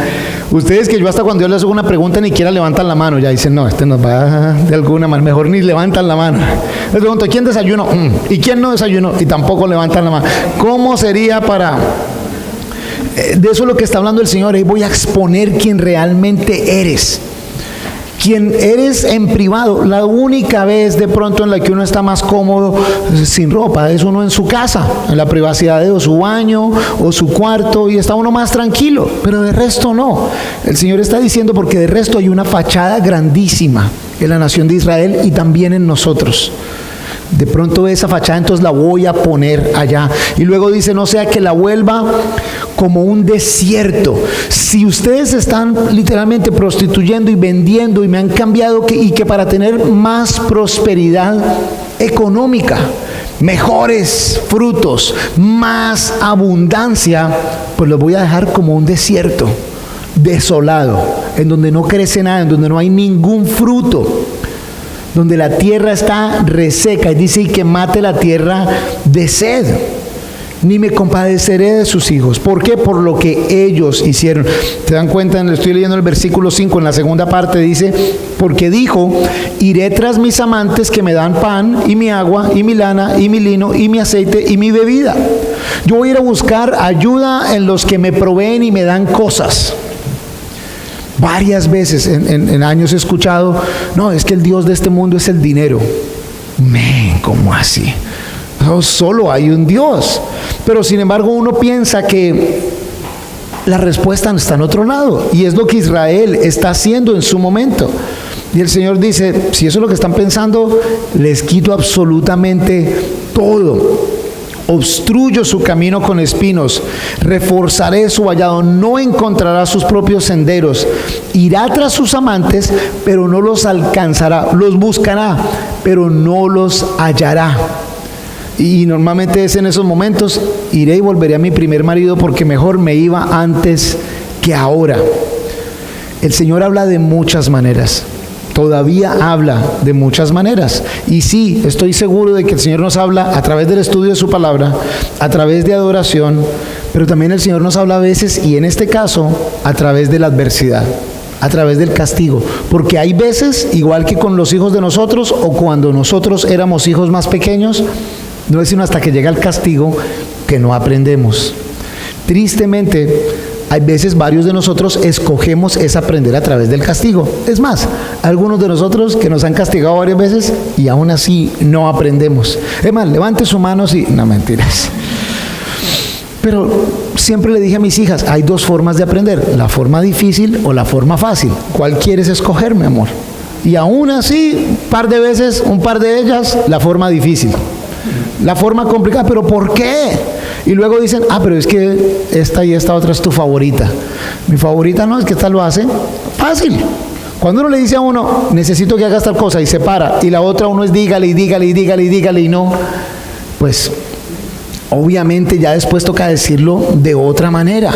Ustedes que yo hasta cuando yo les hago una pregunta ni siquiera levantan la mano, ya dicen, no, este nos va de alguna manera, mejor ni levantan la mano. Les pregunto, ¿quién desayunó? ¿Y quién no desayunó? Y tampoco levantan la mano. ¿Cómo sería para...? De eso es lo que está hablando el Señor. Ahí voy a exponer quién realmente eres. Quien eres en privado. La única vez de pronto en la que uno está más cómodo sin ropa es uno en su casa, en la privacidad de su baño o su cuarto, y está uno más tranquilo, pero de resto no. El Señor está diciendo porque de resto hay una fachada grandísima en la nación de Israel y también en nosotros. De pronto esa fachada entonces la voy a poner allá. Y luego dice, no sea que la vuelva como un desierto. Si ustedes están literalmente prostituyendo y vendiendo y me han cambiado y que para tener más prosperidad económica, mejores frutos, más abundancia, pues los voy a dejar como un desierto. desolado, en donde no crece nada, en donde no hay ningún fruto, donde la tierra está reseca, y dice, y que mate la tierra de sed. Ni me compadeceré de sus hijos. ¿Por qué? Por lo que ellos hicieron. ¿Te dan cuenta? Estoy leyendo el versículo 5, en la segunda parte dice, porque dijo, iré tras mis amantes que me dan pan, y mi agua, y mi lana, y mi lino, y mi aceite, y mi bebida. Yo voy a ir a buscar ayuda en los que me proveen y me dan cosas. Varias veces en años he escuchado, no, es que el Dios de este mundo es el dinero. ¿Cómo así? No, solo hay un Dios. Pero sin embargo uno piensa que la respuesta está en otro lado, y es lo que Israel está haciendo en su momento. Y el Señor dice, si eso es lo que están pensando, les quito absolutamente todo. Obstruyo su camino con espinos, reforzaré su vallado, no encontrará sus propios senderos, irá tras sus amantes, pero no los alcanzará, los buscará, pero no los hallará. Y normalmente es en esos momentos, iré y volveré a mi primer marido porque mejor me iba antes que ahora. El Señor habla de muchas maneras. Todavía habla de muchas maneras. Y sí, estoy seguro de que el Señor nos habla a través del estudio de su palabra, a través de adoración, pero también el Señor nos habla a veces, y en este caso, a través de la adversidad, a través del castigo. Porque hay veces, igual que con los hijos de nosotros, o cuando nosotros éramos hijos más pequeños, no es sino hasta que llega el castigo que no aprendemos. Tristemente, hay veces varios de nosotros escogemos es aprender a través del castigo. Es más, algunos de nosotros que nos han castigado varias veces y aún así no aprendemos. Es más, levante su mano si... No, mentiras. Pero siempre le dije a mis hijas, hay dos formas de aprender, la forma difícil o la forma fácil. ¿Cuál quieres escoger, mi amor? Y aún así, un par de veces, un par de ellas, la forma difícil. La forma complicada, ¿pero por qué? Y luego dicen, pero es que esta y esta otra es tu favorita. Mi favorita no, es que esta lo hace fácil. Cuando uno le dice a uno, necesito que hagas tal cosa, y se para, y la otra uno es dígale, y dígale, y dígale, y dígale, y no, pues obviamente ya después toca decirlo de otra manera.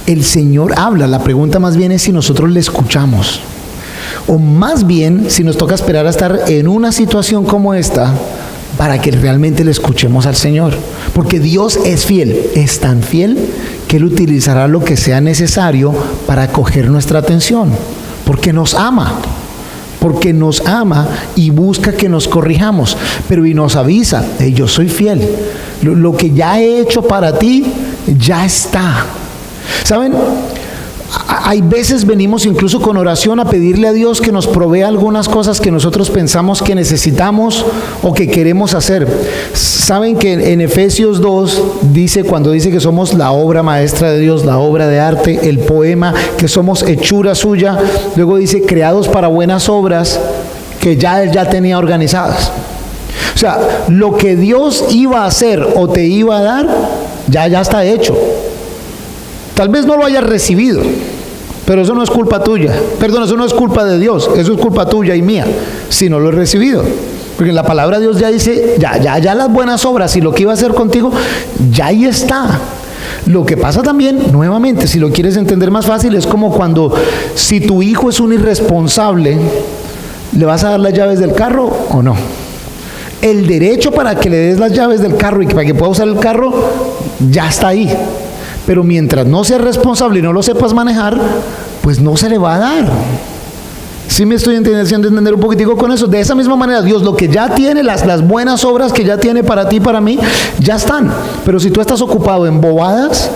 El Señor habla, la pregunta más bien es si nosotros le escuchamos. O más bien, si nos toca esperar a estar en una situación como esta, para que realmente le escuchemos al Señor. Porque Dios es fiel, es tan fiel que Él utilizará lo que sea necesario para coger nuestra atención. Porque nos ama y busca que nos corrijamos. Pero y nos avisa, yo soy fiel. Lo que ya he hecho para ti, ya está. ¿Saben? Hay veces venimos incluso con oración a pedirle a Dios que nos provea algunas cosas que nosotros pensamos que necesitamos o que queremos hacer. Saben que en Efesios 2 dice, cuando dice que somos la obra maestra de Dios, la obra de arte, el poema, que somos hechura suya, luego dice creados para buenas obras que ya Él ya tenía organizadas. O sea, lo que Dios iba a hacer o te iba a dar, ya está hecho. Tal vez no lo hayas recibido, pero eso no es culpa tuya. Perdón, eso no es culpa de Dios, eso es culpa tuya y mía, si no lo he recibido. Porque en la palabra de Dios ya dice, ya las buenas obras y lo que iba a hacer contigo, ya ahí está. Lo que pasa también, nuevamente, si lo quieres entender más fácil, es como cuando, si tu hijo es un irresponsable, ¿le vas a dar las llaves del carro o no? El derecho para que le des las llaves del carro y para que pueda usar el carro, ya está ahí. Pero mientras no seas responsable y no lo sepas manejar, pues no se le va a dar. ¿Sí me estoy haciendo entender un poquitico con eso? De esa misma manera, Dios lo que ya tiene, las buenas obras que ya tiene para ti y para mí, ya están. Pero si tú estás ocupado en bobadas,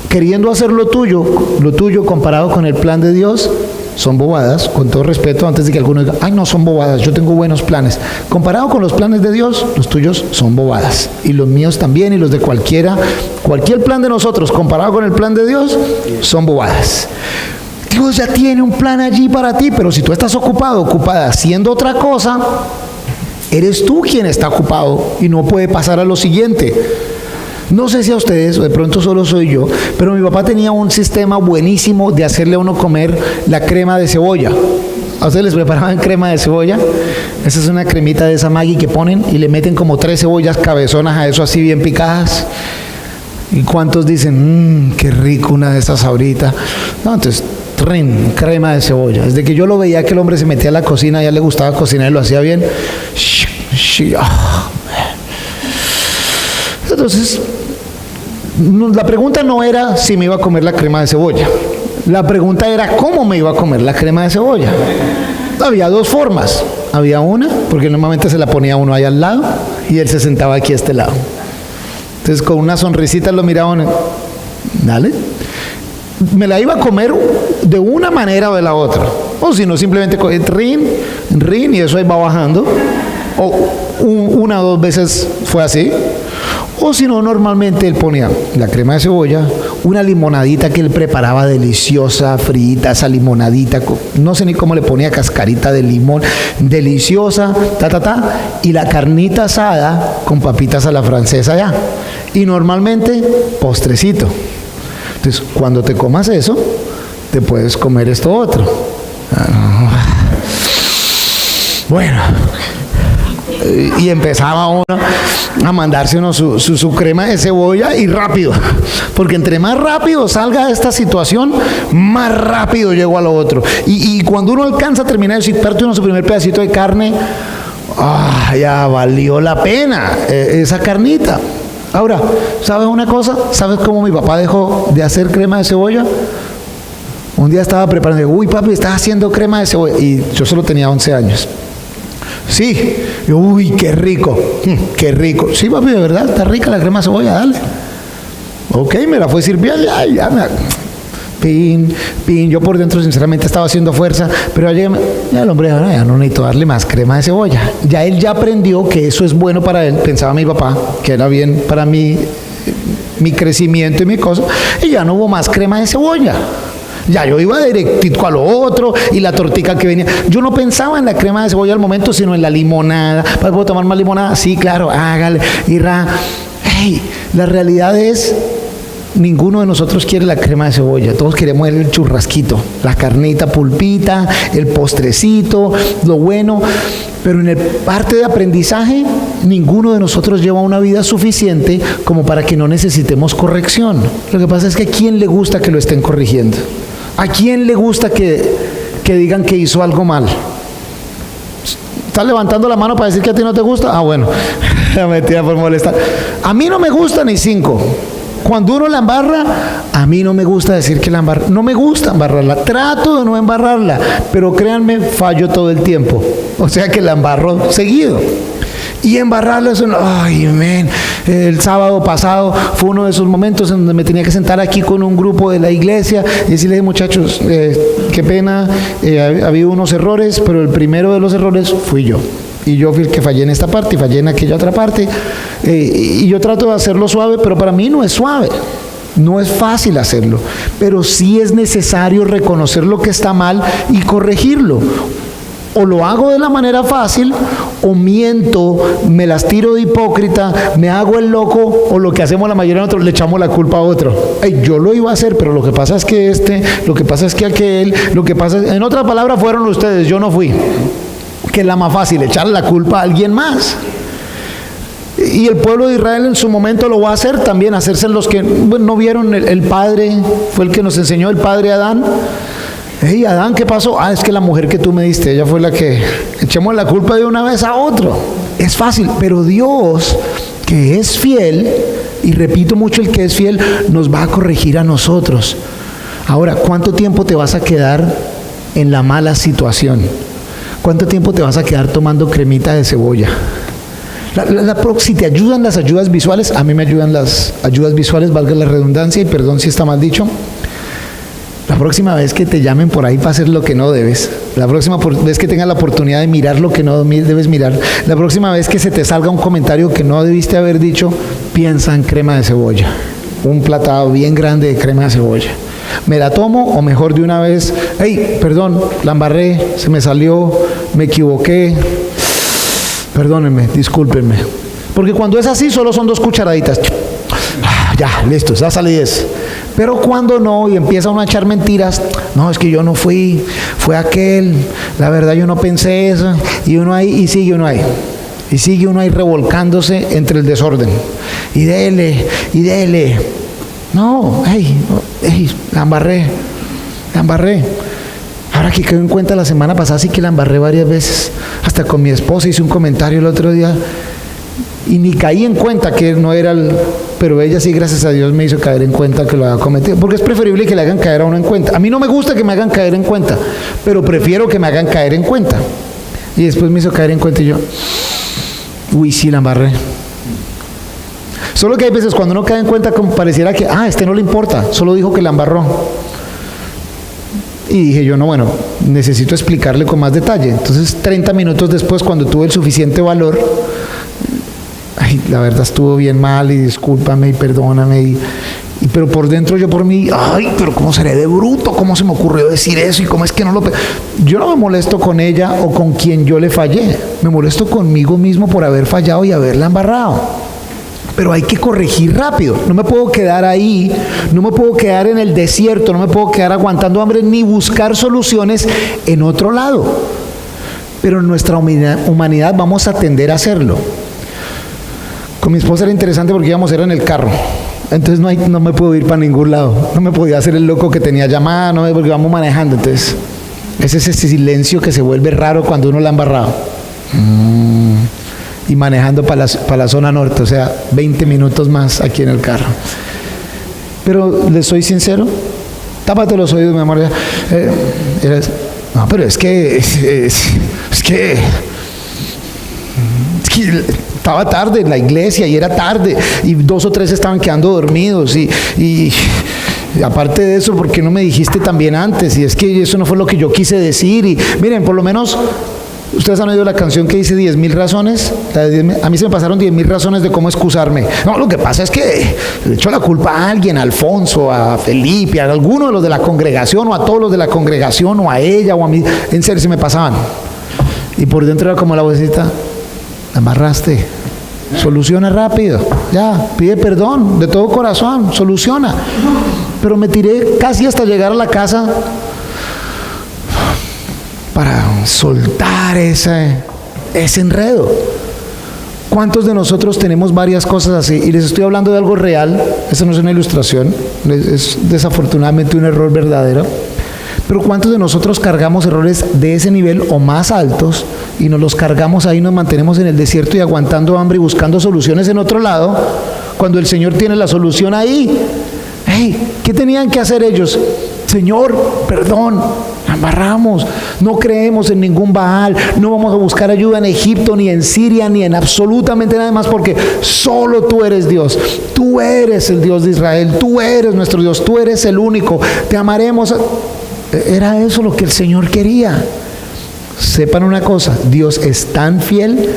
queriendo hacer lo tuyo comparado con el plan de Dios, son bobadas, con todo respeto, antes de que alguno diga, no son bobadas, yo tengo buenos planes. Comparado con los planes de Dios, los tuyos son bobadas. Y los míos también, y los de cualquier plan de nosotros, comparado con el plan de Dios, son bobadas. Dios ya tiene un plan allí para ti, pero si tú estás ocupada haciendo otra cosa, eres tú quien está ocupado y no puede pasar a lo siguiente. No sé si a ustedes, o de pronto solo soy yo, pero mi papá tenía un sistema buenísimo de hacerle a uno comer la crema de cebolla. ¿A ustedes les preparaban crema de cebolla? Esa es una cremita de esa Maggi que ponen y le meten como 3 cebollas cabezonas a eso así bien picadas. ¿Y cuántos dicen, qué rico una de estas ahorita? No, entonces, crema de cebolla. Desde que yo lo veía que el hombre se metía a la cocina, ya le gustaba cocinar y lo hacía bien. Entonces, la pregunta no era si me iba a comer la crema de cebolla. La pregunta era cómo me iba a comer la crema de cebolla. Había dos formas. Había una, porque normalmente se la ponía uno ahí al lado y él se sentaba aquí a este lado. Entonces con una sonrisita lo miraban, dale. Me la iba a comer de una manera o de la otra. O si no, simplemente rin, y eso ahí va bajando. O una o dos veces fue así. O si no, normalmente él ponía la crema de cebolla, una limonadita que él preparaba deliciosa, frita, esa limonadita, no sé ni cómo le ponía, cascarita de limón, deliciosa, y la carnita asada con papitas a la francesa ya. Y normalmente, postrecito. Entonces, cuando te comas eso, te puedes comer esto otro. Bueno, y empezaba uno a mandarse uno su crema de cebolla y rápido, porque entre más rápido salga de esta situación, más rápido llego a lo otro. Y cuando uno alcanza a terminar de parte uno su primer pedacito de carne, ya valió la pena esa carnita. Ahora, ¿sabes una cosa? ¿Sabes cómo mi papá dejó de hacer crema de cebolla? Un día estaba preparando, uy papi, estás haciendo crema de cebolla, y yo solo tenía 11 años. Sí, uy, qué rico, qué rico. Sí, papi, de verdad, está rica la crema de cebolla, dale. Ok, me la fue sirviendo, ya yo por dentro sinceramente estaba haciendo fuerza, pero ya el hombre, ya no necesito darle más crema de cebolla. Ya él ya aprendió que eso es bueno para él, pensaba mi papá, que era bien para mí, mi crecimiento y mi cosa, y ya no hubo más crema de cebolla. Ya yo iba directito a lo otro y la tortica que venía. Yo no pensaba en la crema de cebolla al momento, sino en la limonada. ¿Puedo tomar más limonada? Sí, claro, hágale. La realidad es, ninguno de nosotros quiere la crema de cebolla. Todos queremos el churrasquito, la carnita pulpita, el postrecito, lo bueno. Pero en el parte de aprendizaje, ninguno de nosotros lleva una vida suficiente como para que no necesitemos corrección. Lo que pasa es que ¿a quién le gusta que lo estén corrigiendo? ¿A quién le gusta que digan que hizo algo mal? ¿Estás levantando la mano para decir que a ti no te gusta? Bueno, la metida por molestar. A mí no me gusta ni 5. Cuando uno la embarra, a mí no me gusta decir que la embarra. No me gusta embarrarla. Trato de no embarrarla, pero créanme, fallo todo el tiempo. O sea que la embarro seguido. Y embarrarla es el sábado pasado fue uno de esos momentos en donde me tenía que sentar aquí con un grupo de la iglesia y decirles, muchachos, qué pena, ha habido unos errores, pero el primero de los errores fui yo. Y yo fui el que fallé en esta parte y fallé en aquella otra parte. Y yo trato de hacerlo suave, pero para mí no es suave. No es fácil hacerlo. Pero sí es necesario reconocer lo que está mal y corregirlo. O lo hago de la manera fácil, o miento, me las tiro de hipócrita, me hago el loco, o lo que hacemos la mayoría de nosotros, le echamos la culpa a otro. Yo lo iba a hacer, pero lo que pasa es que lo que pasa es que aquel, en otras palabras, fueron ustedes, yo no fui. Que es la más fácil, echarle la culpa a alguien más. Y el pueblo de Israel en su momento lo va a hacer también, hacerse los que no vieron, el padre, fue el que nos enseñó, el padre Adán. Adán, ¿qué pasó? Es que la mujer que tú me diste, ella fue la que... Echemos la culpa de una vez a otro. Es fácil, pero Dios, que es fiel, y repito mucho, el que es fiel, nos va a corregir a nosotros. Ahora, ¿cuánto tiempo te vas a quedar en la mala situación? ¿Cuánto tiempo te vas a quedar tomando cremita de cebolla? Si te ayudan las ayudas visuales, a mí me ayudan las ayudas visuales, valga la redundancia, y perdón si está mal dicho. La próxima vez que te llamen por ahí para hacer lo que no debes, la próxima vez que tengas la oportunidad de mirar lo que no debes mirar, la próxima vez que se te salga un comentario que no debiste haber dicho, piensa en crema de cebolla. Un platado bien grande de crema de cebolla. ¿Me la tomo o mejor de una vez? Perdón, la embarré, se me salió, me equivoqué. Perdónenme, discúlpenme. Porque cuando es así, solo son 2 cucharaditas. Ya, listo, ya salí eso. Pero cuando no, y empieza uno a echar mentiras, no, es que yo no fui, fue aquel, la verdad yo no pensé eso, y uno ahí, y sigue uno ahí revolcándose entre el desorden, y dele, No, la embarré. Ahora que quedo en cuenta, la semana pasada sí que la embarré varias veces. Hasta con mi esposa hice un comentario el otro día y ni caí en cuenta que no era pero ella sí, gracias a Dios, me hizo caer en cuenta que lo había cometido, porque es preferible que le hagan caer a uno en cuenta. A mí no me gusta que me hagan caer en cuenta, pero prefiero que me hagan caer en cuenta. Y después me hizo caer en cuenta y yo, uy, sí, la embarré. Solo que hay veces cuando uno cae en cuenta, como pareciera que, este no le importa, solo dijo que la embarró. Y dije yo, no, bueno, necesito explicarle con más detalle. Entonces 30 minutos después, cuando tuve el suficiente valor, la verdad estuvo bien mal y discúlpame y perdóname, pero por dentro yo por mí, pero cómo seré de bruto, cómo se me ocurrió decir eso y cómo es que no lo... Yo no me molesto con ella o con quien yo le fallé, me molesto conmigo mismo por haber fallado y haberla embarrado. Pero hay que corregir rápido, no me puedo quedar ahí, no me puedo quedar en el desierto, no me puedo quedar aguantando hambre ni buscar soluciones en otro lado. Pero en nuestra humanidad vamos a tender a hacerlo. Con mi esposa era interesante porque íbamos en el carro, entonces no me puedo ir para ningún lado, no me podía hacer el loco que tenía llamada, no, porque vamos manejando, entonces es ese silencio que se vuelve raro cuando uno la ha embarrado. Y manejando para la zona norte, o sea, 20 minutos más aquí en el carro. Pero les soy sincero, tápate los oídos, mi amor. No, pero es que estaba tarde en la iglesia y era tarde y 2 o 3 estaban quedando dormidos y aparte de eso, ¿por qué no me dijiste también antes? Y es que eso no fue lo que yo quise decir. Y miren, por lo menos ustedes han oído la canción que dice 10,000 razones. A mí se me pasaron 10,000 razones de cómo excusarme. No, lo que pasa es que le echo la culpa a alguien, a Alfonso, a Felipe, a alguno de los de la congregación, o a todos los de la congregación, o a ella, o a mí. En serio, se me pasaban. Y por dentro era como la vocecita, la amarraste, soluciona rápido, ya, pide perdón de todo corazón, soluciona. Pero me tiré casi hasta llegar a la casa para soltar ese enredo. ¿Cuántos de nosotros tenemos varias cosas así? Y les estoy hablando de algo real, eso no es una ilustración, es desafortunadamente un error verdadero. Pero ¿cuántos de nosotros cargamos errores de ese nivel o más altos y nos los cargamos ahí, nos mantenemos en el desierto y aguantando hambre y buscando soluciones en otro lado, cuando el Señor tiene la solución ahí? ¿Qué tenían que hacer ellos? Señor, perdón, amarramos, no creemos en ningún Baal, no vamos a buscar ayuda en Egipto, ni en Siria, ni en absolutamente nada más, porque solo tú eres Dios, tú eres el Dios de Israel, tú eres nuestro Dios, tú eres el único, te amaremos. Era eso lo que el Señor quería. Sepan una cosa, Dios es tan fiel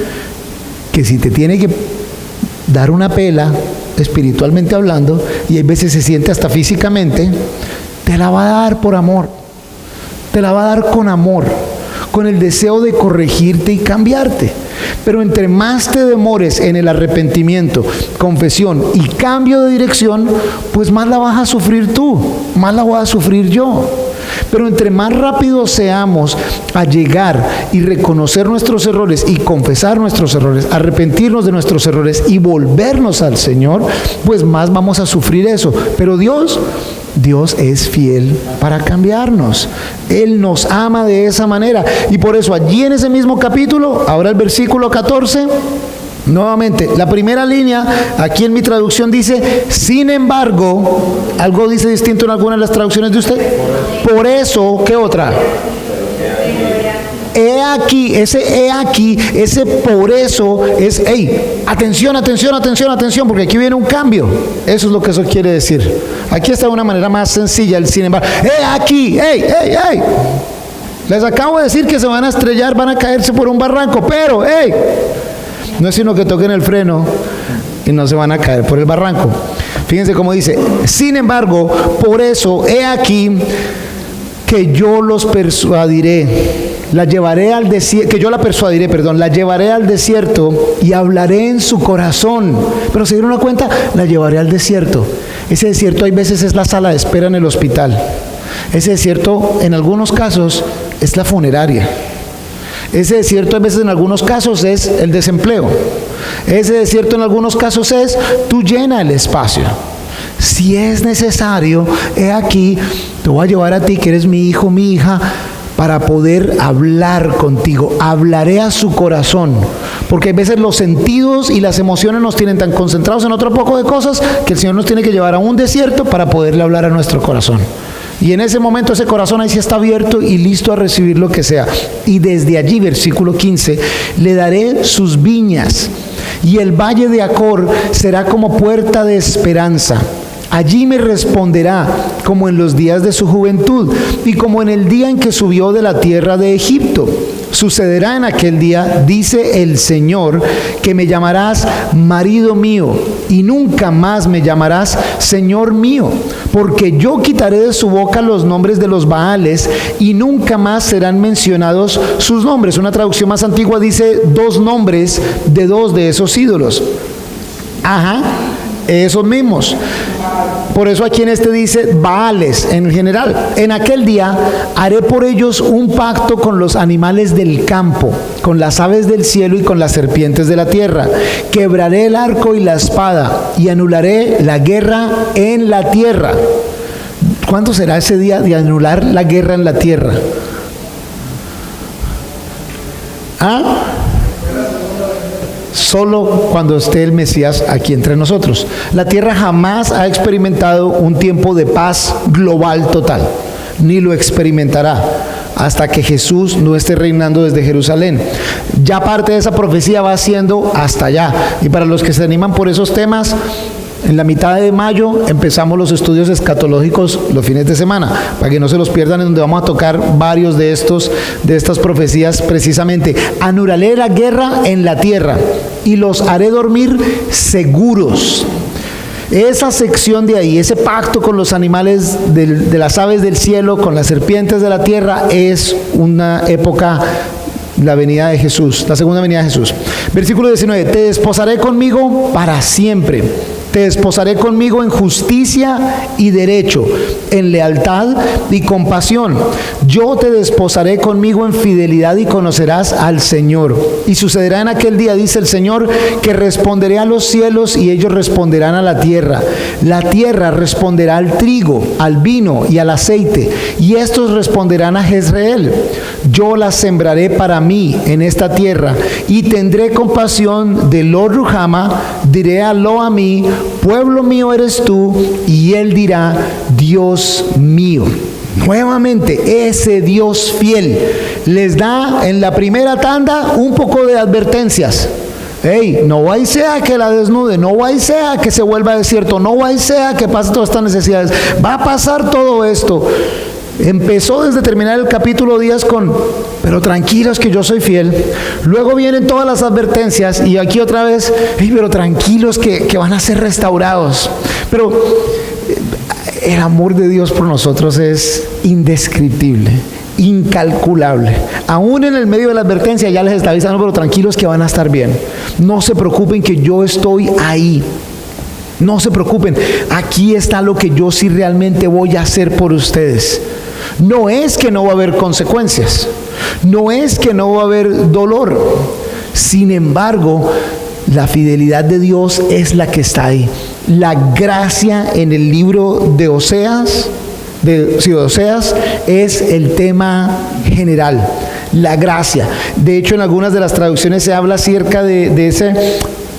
que si te tiene que dar una pela, espiritualmente hablando, y hay veces se siente hasta físicamente, te la va a dar por amor, te la va a dar con amor, con el deseo de corregirte y cambiarte. Pero entre más te demores en el arrepentimiento, confesión y cambio de dirección, pues más la vas a sufrir tú, más la voy a sufrir yo. Pero entre más rápido seamos a llegar y reconocer nuestros errores y confesar nuestros errores, arrepentirnos de nuestros errores y volvernos al Señor, pues más vamos a sufrir eso. Pero Dios es fiel para cambiarnos. Él nos ama de esa manera. Y por eso allí en ese mismo capítulo, ahora el versículo 14, nuevamente, la primera línea, aquí en mi traducción dice, sin embargo, algo dice distinto en algunas de las traducciones de usted. Por eso, ¿qué otra? He aquí, ese por eso es, atención, porque aquí viene un cambio. Eso es lo que eso quiere decir. Aquí está de una manera más sencilla el sin embargo. He aquí, les acabo de decir que se van a estrellar, van a caerse por un barranco, pero, no es sino que toquen el freno y no se van a caer por el barranco. Fíjense cómo dice, sin embargo, por eso, he aquí que yo los persuadiré. La llevaré al desierto, la llevaré al desierto y hablaré en su corazón. Pero se dieron cuenta, la llevaré al desierto. Ese desierto hay veces es la sala de espera en el hospital. Ese desierto en algunos casos es la funeraria. Ese desierto a veces en algunos casos es el desempleo. Ese desierto en algunos casos es tú llena el espacio. Si es necesario, he aquí, te voy a llevar a ti que eres mi hijo, mi hija, para poder hablar contigo. Hablaré a su corazón. Porque a veces los sentidos y las emociones nos tienen tan concentrados en otro poco de cosas que el Señor nos tiene que llevar a un desierto para poderle hablar a nuestro corazón. Y en ese momento ese corazón ahí sí está abierto y listo a recibir lo que sea. Y desde allí, versículo 15, le daré sus viñas y el valle de Acor será como puerta de esperanza. Allí me responderá como en los días de su juventud y como en el día en que subió de la tierra de Egipto. Sucederá en aquel día, dice el Señor, que me llamarás marido mío y nunca más me llamarás Señor mío, porque yo quitaré de su boca los nombres de los Baales y nunca más serán mencionados sus nombres. Una traducción más antigua dice dos nombres de dos de esos ídolos. Ajá, esos mismos. Por eso aquí en este dice Baales en general. En aquel día haré por ellos un pacto con los animales del campo, con las aves del cielo y con las serpientes de la tierra. Quebraré el arco y la espada y anularé la guerra en la tierra. ¿Cuándo será ese día de anular la guerra en la tierra? ¿Ah? Solo cuando esté el Mesías aquí entre nosotros. La tierra jamás ha experimentado un tiempo de paz global total, ni lo experimentará hasta que Jesús no esté reinando desde Jerusalén. Ya parte de esa profecía va siendo hasta allá. Y para los que se animan por esos temas, en la mitad de mayo empezamos los estudios escatológicos los fines de semana, para que no se los pierdan, en donde vamos a tocar varios de estas profecías precisamente. Anularé la guerra en la tierra y los haré dormir seguros. Esa sección de ahí, ese pacto con los animales de las aves del cielo, con las serpientes de la tierra, es una época, la venida de Jesús, la segunda venida de Jesús. Versículo 19, te desposaré conmigo para siempre. Te desposaré conmigo en justicia y derecho, en lealtad y compasión. Yo te desposaré conmigo en fidelidad y conocerás al Señor. Y sucederá en aquel día, dice el Señor, que responderé a los cielos y ellos responderán a la tierra. La tierra responderá al trigo, al vino y al aceite, y estos responderán a Jezreel. Yo las sembraré para mí en esta tierra y tendré compasión de Lo Ruhama, diré a Lo Amí, pueblo mío eres tú, y él dirá, Dios mío. Nuevamente, ese Dios fiel les da en la primera tanda un poco de advertencias. Hey, no vaya sea que la desnude, no vaya sea que se vuelva desierto, no vaya sea que pase todas estas necesidades. Va a pasar todo esto. Empezó desde terminar el capítulo 10 con, pero tranquilos que yo soy fiel. Luego vienen todas las advertencias y aquí otra vez, hey, pero tranquilos que van a ser restaurados. Pero el amor de Dios por nosotros es indescriptible, incalculable. Aún en el medio de la advertencia ya les está avisando, pero tranquilos que van a estar bien. No se preocupen que yo estoy ahí. No se preocupen, aquí está lo que yo sí realmente voy a hacer por ustedes. No es que no va a haber consecuencias, no es que no va a haber dolor. Sin embargo, la fidelidad de Dios es la que está ahí. La gracia en el libro de Oseas, es el tema general. La gracia. De hecho, en algunas de las traducciones se habla acerca de ese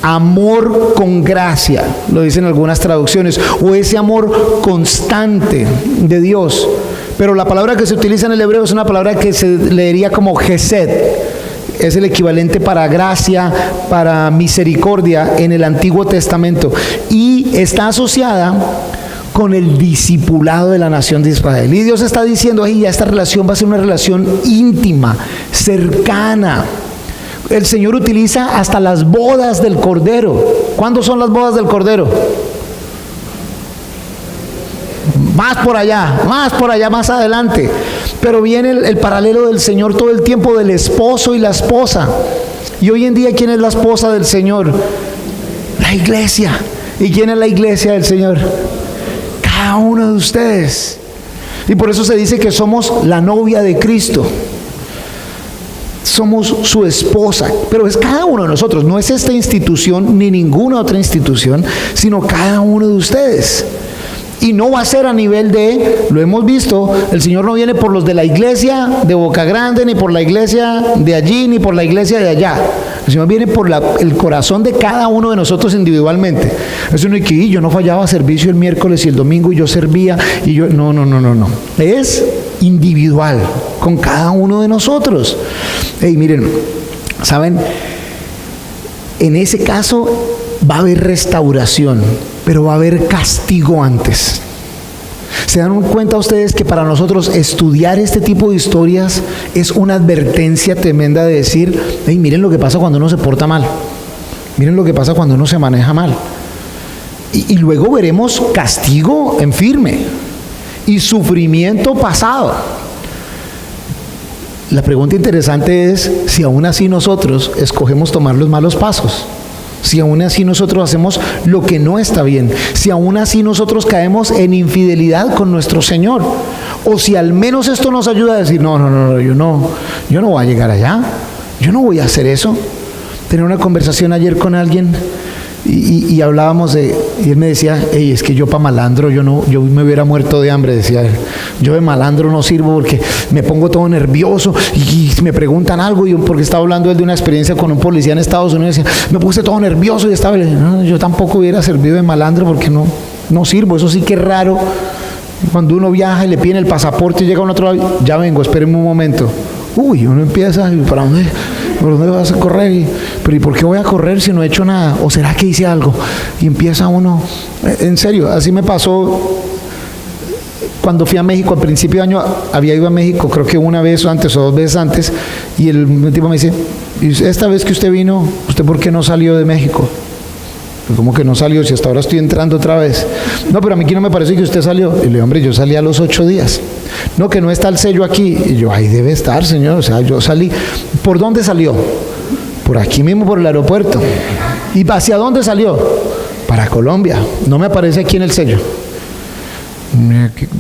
amor con gracia, lo dicen algunas traducciones, o ese amor constante de Dios. Pero la palabra que se utiliza en el hebreo es una palabra que se leería como gesed. Es el equivalente para gracia, para misericordia en el Antiguo Testamento, y está asociada con el discipulado de la nación de Israel. Y Dios está diciendo, ahí ya esta relación va a ser una relación íntima, cercana. El Señor utiliza hasta las bodas del Cordero. ¿Cuándo son las bodas del Cordero? Más por allá, más adelante. Pero viene el paralelo del Señor todo el tiempo del esposo y la esposa. Y hoy en día, ¿quién es la esposa del Señor? La iglesia. ¿Y quién es la iglesia del Señor? Cada uno de ustedes. Y por eso se dice que somos la novia de Cristo. Somos su esposa, pero es cada uno de nosotros, no es esta institución ni ninguna otra institución, sino cada uno de ustedes. Y no va a ser a nivel de, lo hemos visto, el Señor no viene por los de la iglesia de Boca Grande, ni por la iglesia de allí, ni por la iglesia de allá. El Señor viene por el corazón de cada uno de nosotros individualmente. Eso no es que yo no fallaba servicio el miércoles y el domingo y yo servía y yo... No. Es individual con cada uno de nosotros. Hey, miren, ¿saben? En ese caso va a haber restauración, pero va a haber castigo antes. ¿Se dan cuenta ustedes que para nosotros estudiar este tipo de historias es una advertencia tremenda de decir, hey, miren lo que pasa cuando uno se porta mal, miren lo que pasa cuando uno se maneja mal? Y luego veremos castigo en firme y sufrimiento pasado. La pregunta interesante es si aún así nosotros escogemos tomar los malos pasos, si aún así nosotros hacemos lo que no está bien, si aún así nosotros caemos en infidelidad con nuestro Señor, o si al menos esto nos ayuda a decir, no, yo no voy a llegar allá, yo no voy a hacer eso. Tenía una conversación ayer con alguien y hablábamos y él me decía, hey, es que yo para malandro, yo me hubiera muerto de hambre, decía él. Yo de malandro no sirvo porque me pongo todo nervioso y me preguntan algo, y porque estaba hablando él de una experiencia con un policía en Estados Unidos, decía, me puse todo nervioso y estaba, no, yo tampoco hubiera servido de malandro porque no sirvo. Eso sí que es raro, cuando uno viaja y le piden el pasaporte y llega a un otro lado, ya vengo, espérenme un momento. Uno empieza, ¿para dónde? ¿Por dónde vas a correr? Pero ¿y por qué voy a correr si no he hecho nada? ¿O será que hice algo? Y empieza uno, en serio, así me pasó cuando fui a México. Al principio de año había ido a México, creo que una vez antes o 2 veces antes, y el tipo me dice, esta vez que usted vino, ¿usted por qué no salió de México? ¿Cómo que no salió? Si hasta ahora estoy entrando otra vez. No, pero a mí aquí no me parece que usted salió. Y le digo, hombre, yo salí a los 8 días. No, que no está el sello aquí. Y yo, ahí debe estar, señor. O sea, yo salí. ¿Por dónde salió? Por aquí mismo, por el aeropuerto. ¿Y hacia dónde salió? Para Colombia. No me aparece aquí en el sello.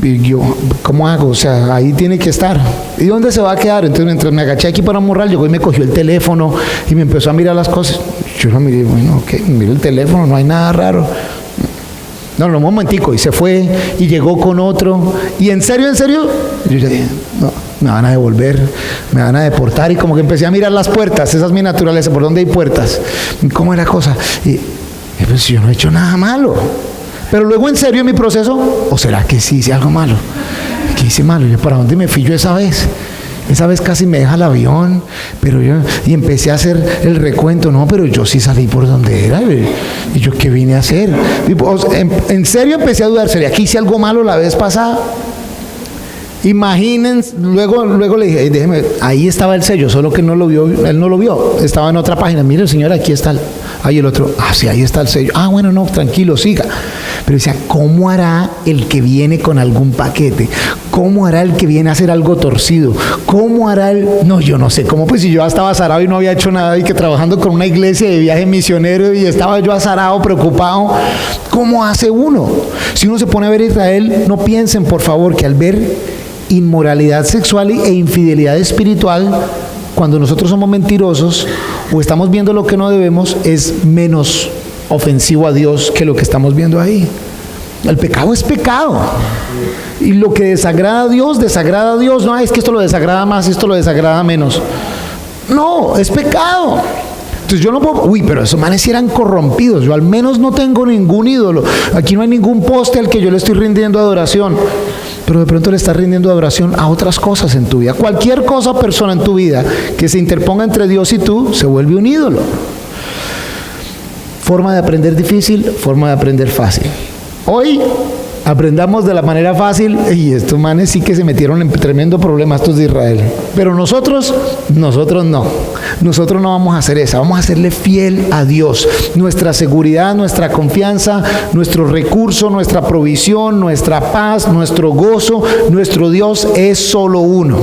Yo, ¿cómo hago? O sea, ahí tiene que estar. ¿Y dónde se va a quedar? Entonces, mientras me agaché aquí para morral, llegó y me cogió el teléfono y me empezó a mirar las cosas. Yo lo miré, bueno, ok, miro el teléfono, no hay nada raro. No, un momentico, y se fue y llegó con otro. Y en serio, yo ya dije, no, me van a devolver, me van a deportar. Y como que empecé a mirar las puertas, esa es mi naturaleza, ¿por dónde hay puertas? ¿Cómo es la cosa? Y pues yo no he hecho nada malo. Pero luego en serio en mi proceso, ¿o será que sí hice algo malo? ¿Qué hice malo? ¿Yo para dónde me fui yo esa vez? Esa vez casi me deja el avión, y empecé a hacer el recuento. No, pero yo sí salí por donde era. ¿Y yo qué vine a hacer? En serio empecé a dudar, ¿sería que hice algo malo la vez pasada? Imagínense, luego le dije, déjeme, ahí estaba el sello, solo que no lo vio, él no lo vio, estaba en otra página. Mire, señor, aquí está ahí el otro, sí, ahí está el sello. Bueno, no, tranquilo, siga. Pero decía, ¿cómo hará el que viene con algún paquete? ¿Cómo hará el que viene a hacer algo torcido? ¿Cómo hará no, yo no sé cómo, pues si yo estaba azarado y no había hecho nada, y que trabajando con una iglesia de viaje misionero, y estaba yo azarado, preocupado. ¿Cómo hace uno? Si uno se pone a ver a Israel, no piensen, por favor, que al ver inmoralidad sexual e infidelidad espiritual, cuando nosotros somos mentirosos o estamos viendo lo que no debemos, es menos ofensivo a Dios que lo que estamos viendo ahí. El pecado es pecado, y lo que desagrada a Dios, no es que esto lo desagrada más, esto lo desagrada menos. No, es pecado. Entonces yo no puedo, pero esos manes sí eran corrompidos. Yo al menos no tengo ningún ídolo, aquí no hay ningún poste al que yo le estoy rindiendo adoración. Pero de pronto le estás rindiendo adoración a otras cosas en tu vida. Cualquier cosa o persona en tu vida que se interponga entre Dios y tú se vuelve un ídolo. Forma de aprender difícil, forma de aprender fácil. Hoy aprendamos de la manera fácil, y estos manes sí que se metieron en tremendo problema, estos de Israel. Pero nosotros no. Nosotros no vamos a hacer esa, vamos a serle fiel a Dios. Nuestra seguridad, nuestra confianza, nuestro recurso, nuestra provisión, nuestra paz, nuestro gozo, nuestro Dios es solo uno.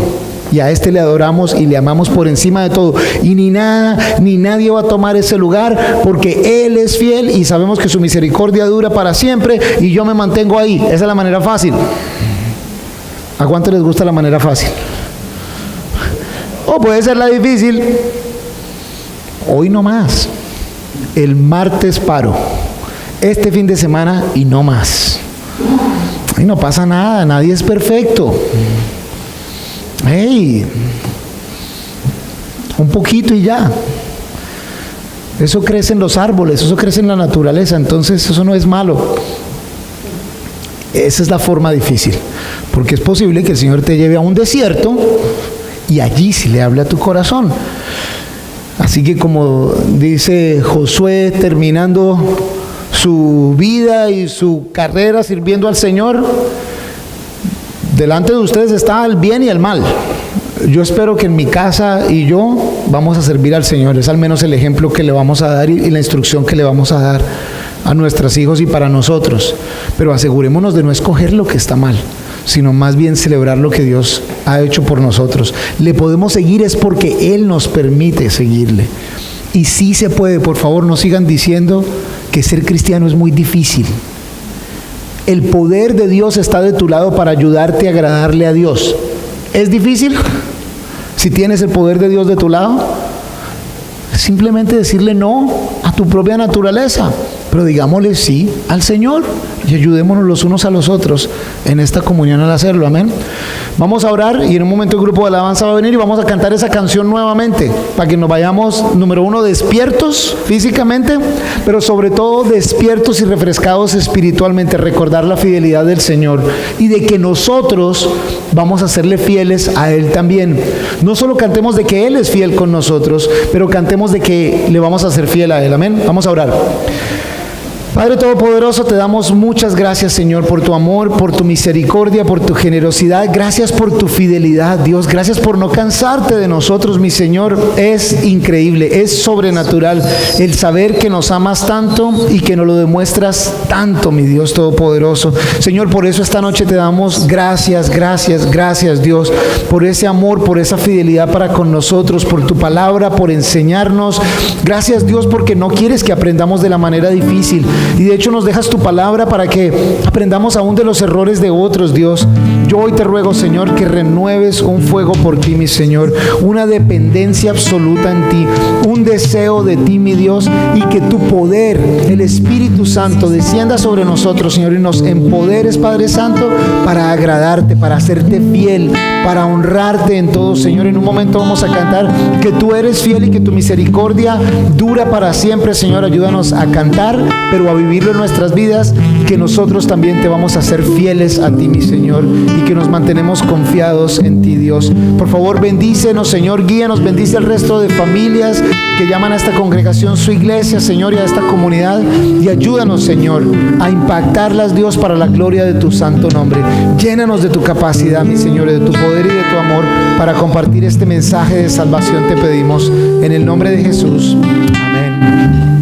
Y a este le adoramos y le amamos por encima de todo. Y ni nada, ni nadie va a tomar ese lugar, porque Él es fiel y sabemos que su misericordia dura para siempre, y yo me mantengo ahí. Esa es la manera fácil. ¿A cuánto les gusta la manera fácil? O puede ser la difícil. Hoy no más. El martes paro. Este fin de semana y no más. Y no pasa nada, nadie es perfecto. Hey, un poquito y ya. Eso crece en los árboles, eso crece en la naturaleza, entonces eso no es malo. Esa es la forma difícil, porque es posible que el Señor te lleve a un desierto y allí sí le hable a tu corazón. Así que, como dice Josué, terminando su vida y su carrera sirviendo al Señor, delante de ustedes está el bien y el mal. Yo espero que en mi casa y yo vamos a servir al Señor. Es al menos el ejemplo que le vamos a dar y la instrucción que le vamos a dar a nuestros hijos y para nosotros. Pero asegurémonos de no escoger lo que está mal, sino más bien celebrar lo que Dios ha hecho por nosotros. Le podemos seguir es porque Él nos permite seguirle. Y sí se puede. Por favor, no sigan diciendo que ser cristiano es muy difícil. El poder de Dios está de tu lado para ayudarte a agradarle a Dios. ¿Es difícil? Si tienes el poder de Dios de tu lado, simplemente decirle no a tu propia naturaleza, pero digámosle sí al Señor y ayudémonos los unos a los otros en esta comunión al hacerlo. Amén. Vamos a orar y en un momento el grupo de alabanza va a venir y vamos a cantar esa canción nuevamente para que nos vayamos, número uno, despiertos físicamente, pero sobre todo despiertos y refrescados espiritualmente. Recordar la fidelidad del Señor y de que nosotros vamos a serle fieles a Él también. No solo cantemos de que Él es fiel con nosotros, pero cantemos de que le vamos a ser fiel a Él. Amén. Vamos a orar. Padre Todopoderoso, te damos muchas gracias, Señor, por tu amor, por tu misericordia, por tu generosidad. Gracias por tu fidelidad, Dios. Gracias por no cansarte de nosotros, mi Señor. Es increíble, es sobrenatural el saber que nos amas tanto y que nos lo demuestras tanto, mi Dios Todopoderoso. Señor, por eso esta noche te damos gracias, gracias, gracias, Dios, por ese amor, por esa fidelidad para con nosotros, por tu palabra, por enseñarnos. Gracias, Dios, porque no quieres que aprendamos de la manera difícil. Y de hecho nos dejas tu palabra para que aprendamos aún de los errores de otros, Dios. Yo hoy te ruego, Señor, que renueves un fuego por ti, mi Señor, una dependencia absoluta en ti, un deseo de ti, mi Dios, y que tu poder, el Espíritu Santo, descienda sobre nosotros, Señor, y nos empoderes, Padre Santo, para agradarte, para hacerte fiel, para honrarte en todo, Señor. En un momento vamos a cantar que tú eres fiel y que tu misericordia dura para siempre, Señor. Ayúdanos a cantar, pero a vivirlo en nuestras vidas, que nosotros también te vamos a ser fieles a ti, mi Señor, y que nos mantenemos confiados en ti, Dios. Por favor, bendícenos, Señor, guíanos, bendice al resto de familias que llaman a esta congregación su iglesia, Señor, y a esta comunidad, y ayúdanos, Señor, a impactarlas, Dios, para la gloria de tu santo nombre. Llénanos de tu capacidad, mi Señor, de tu poder y de tu amor para compartir este mensaje de salvación, te pedimos en el nombre de Jesús. Amén.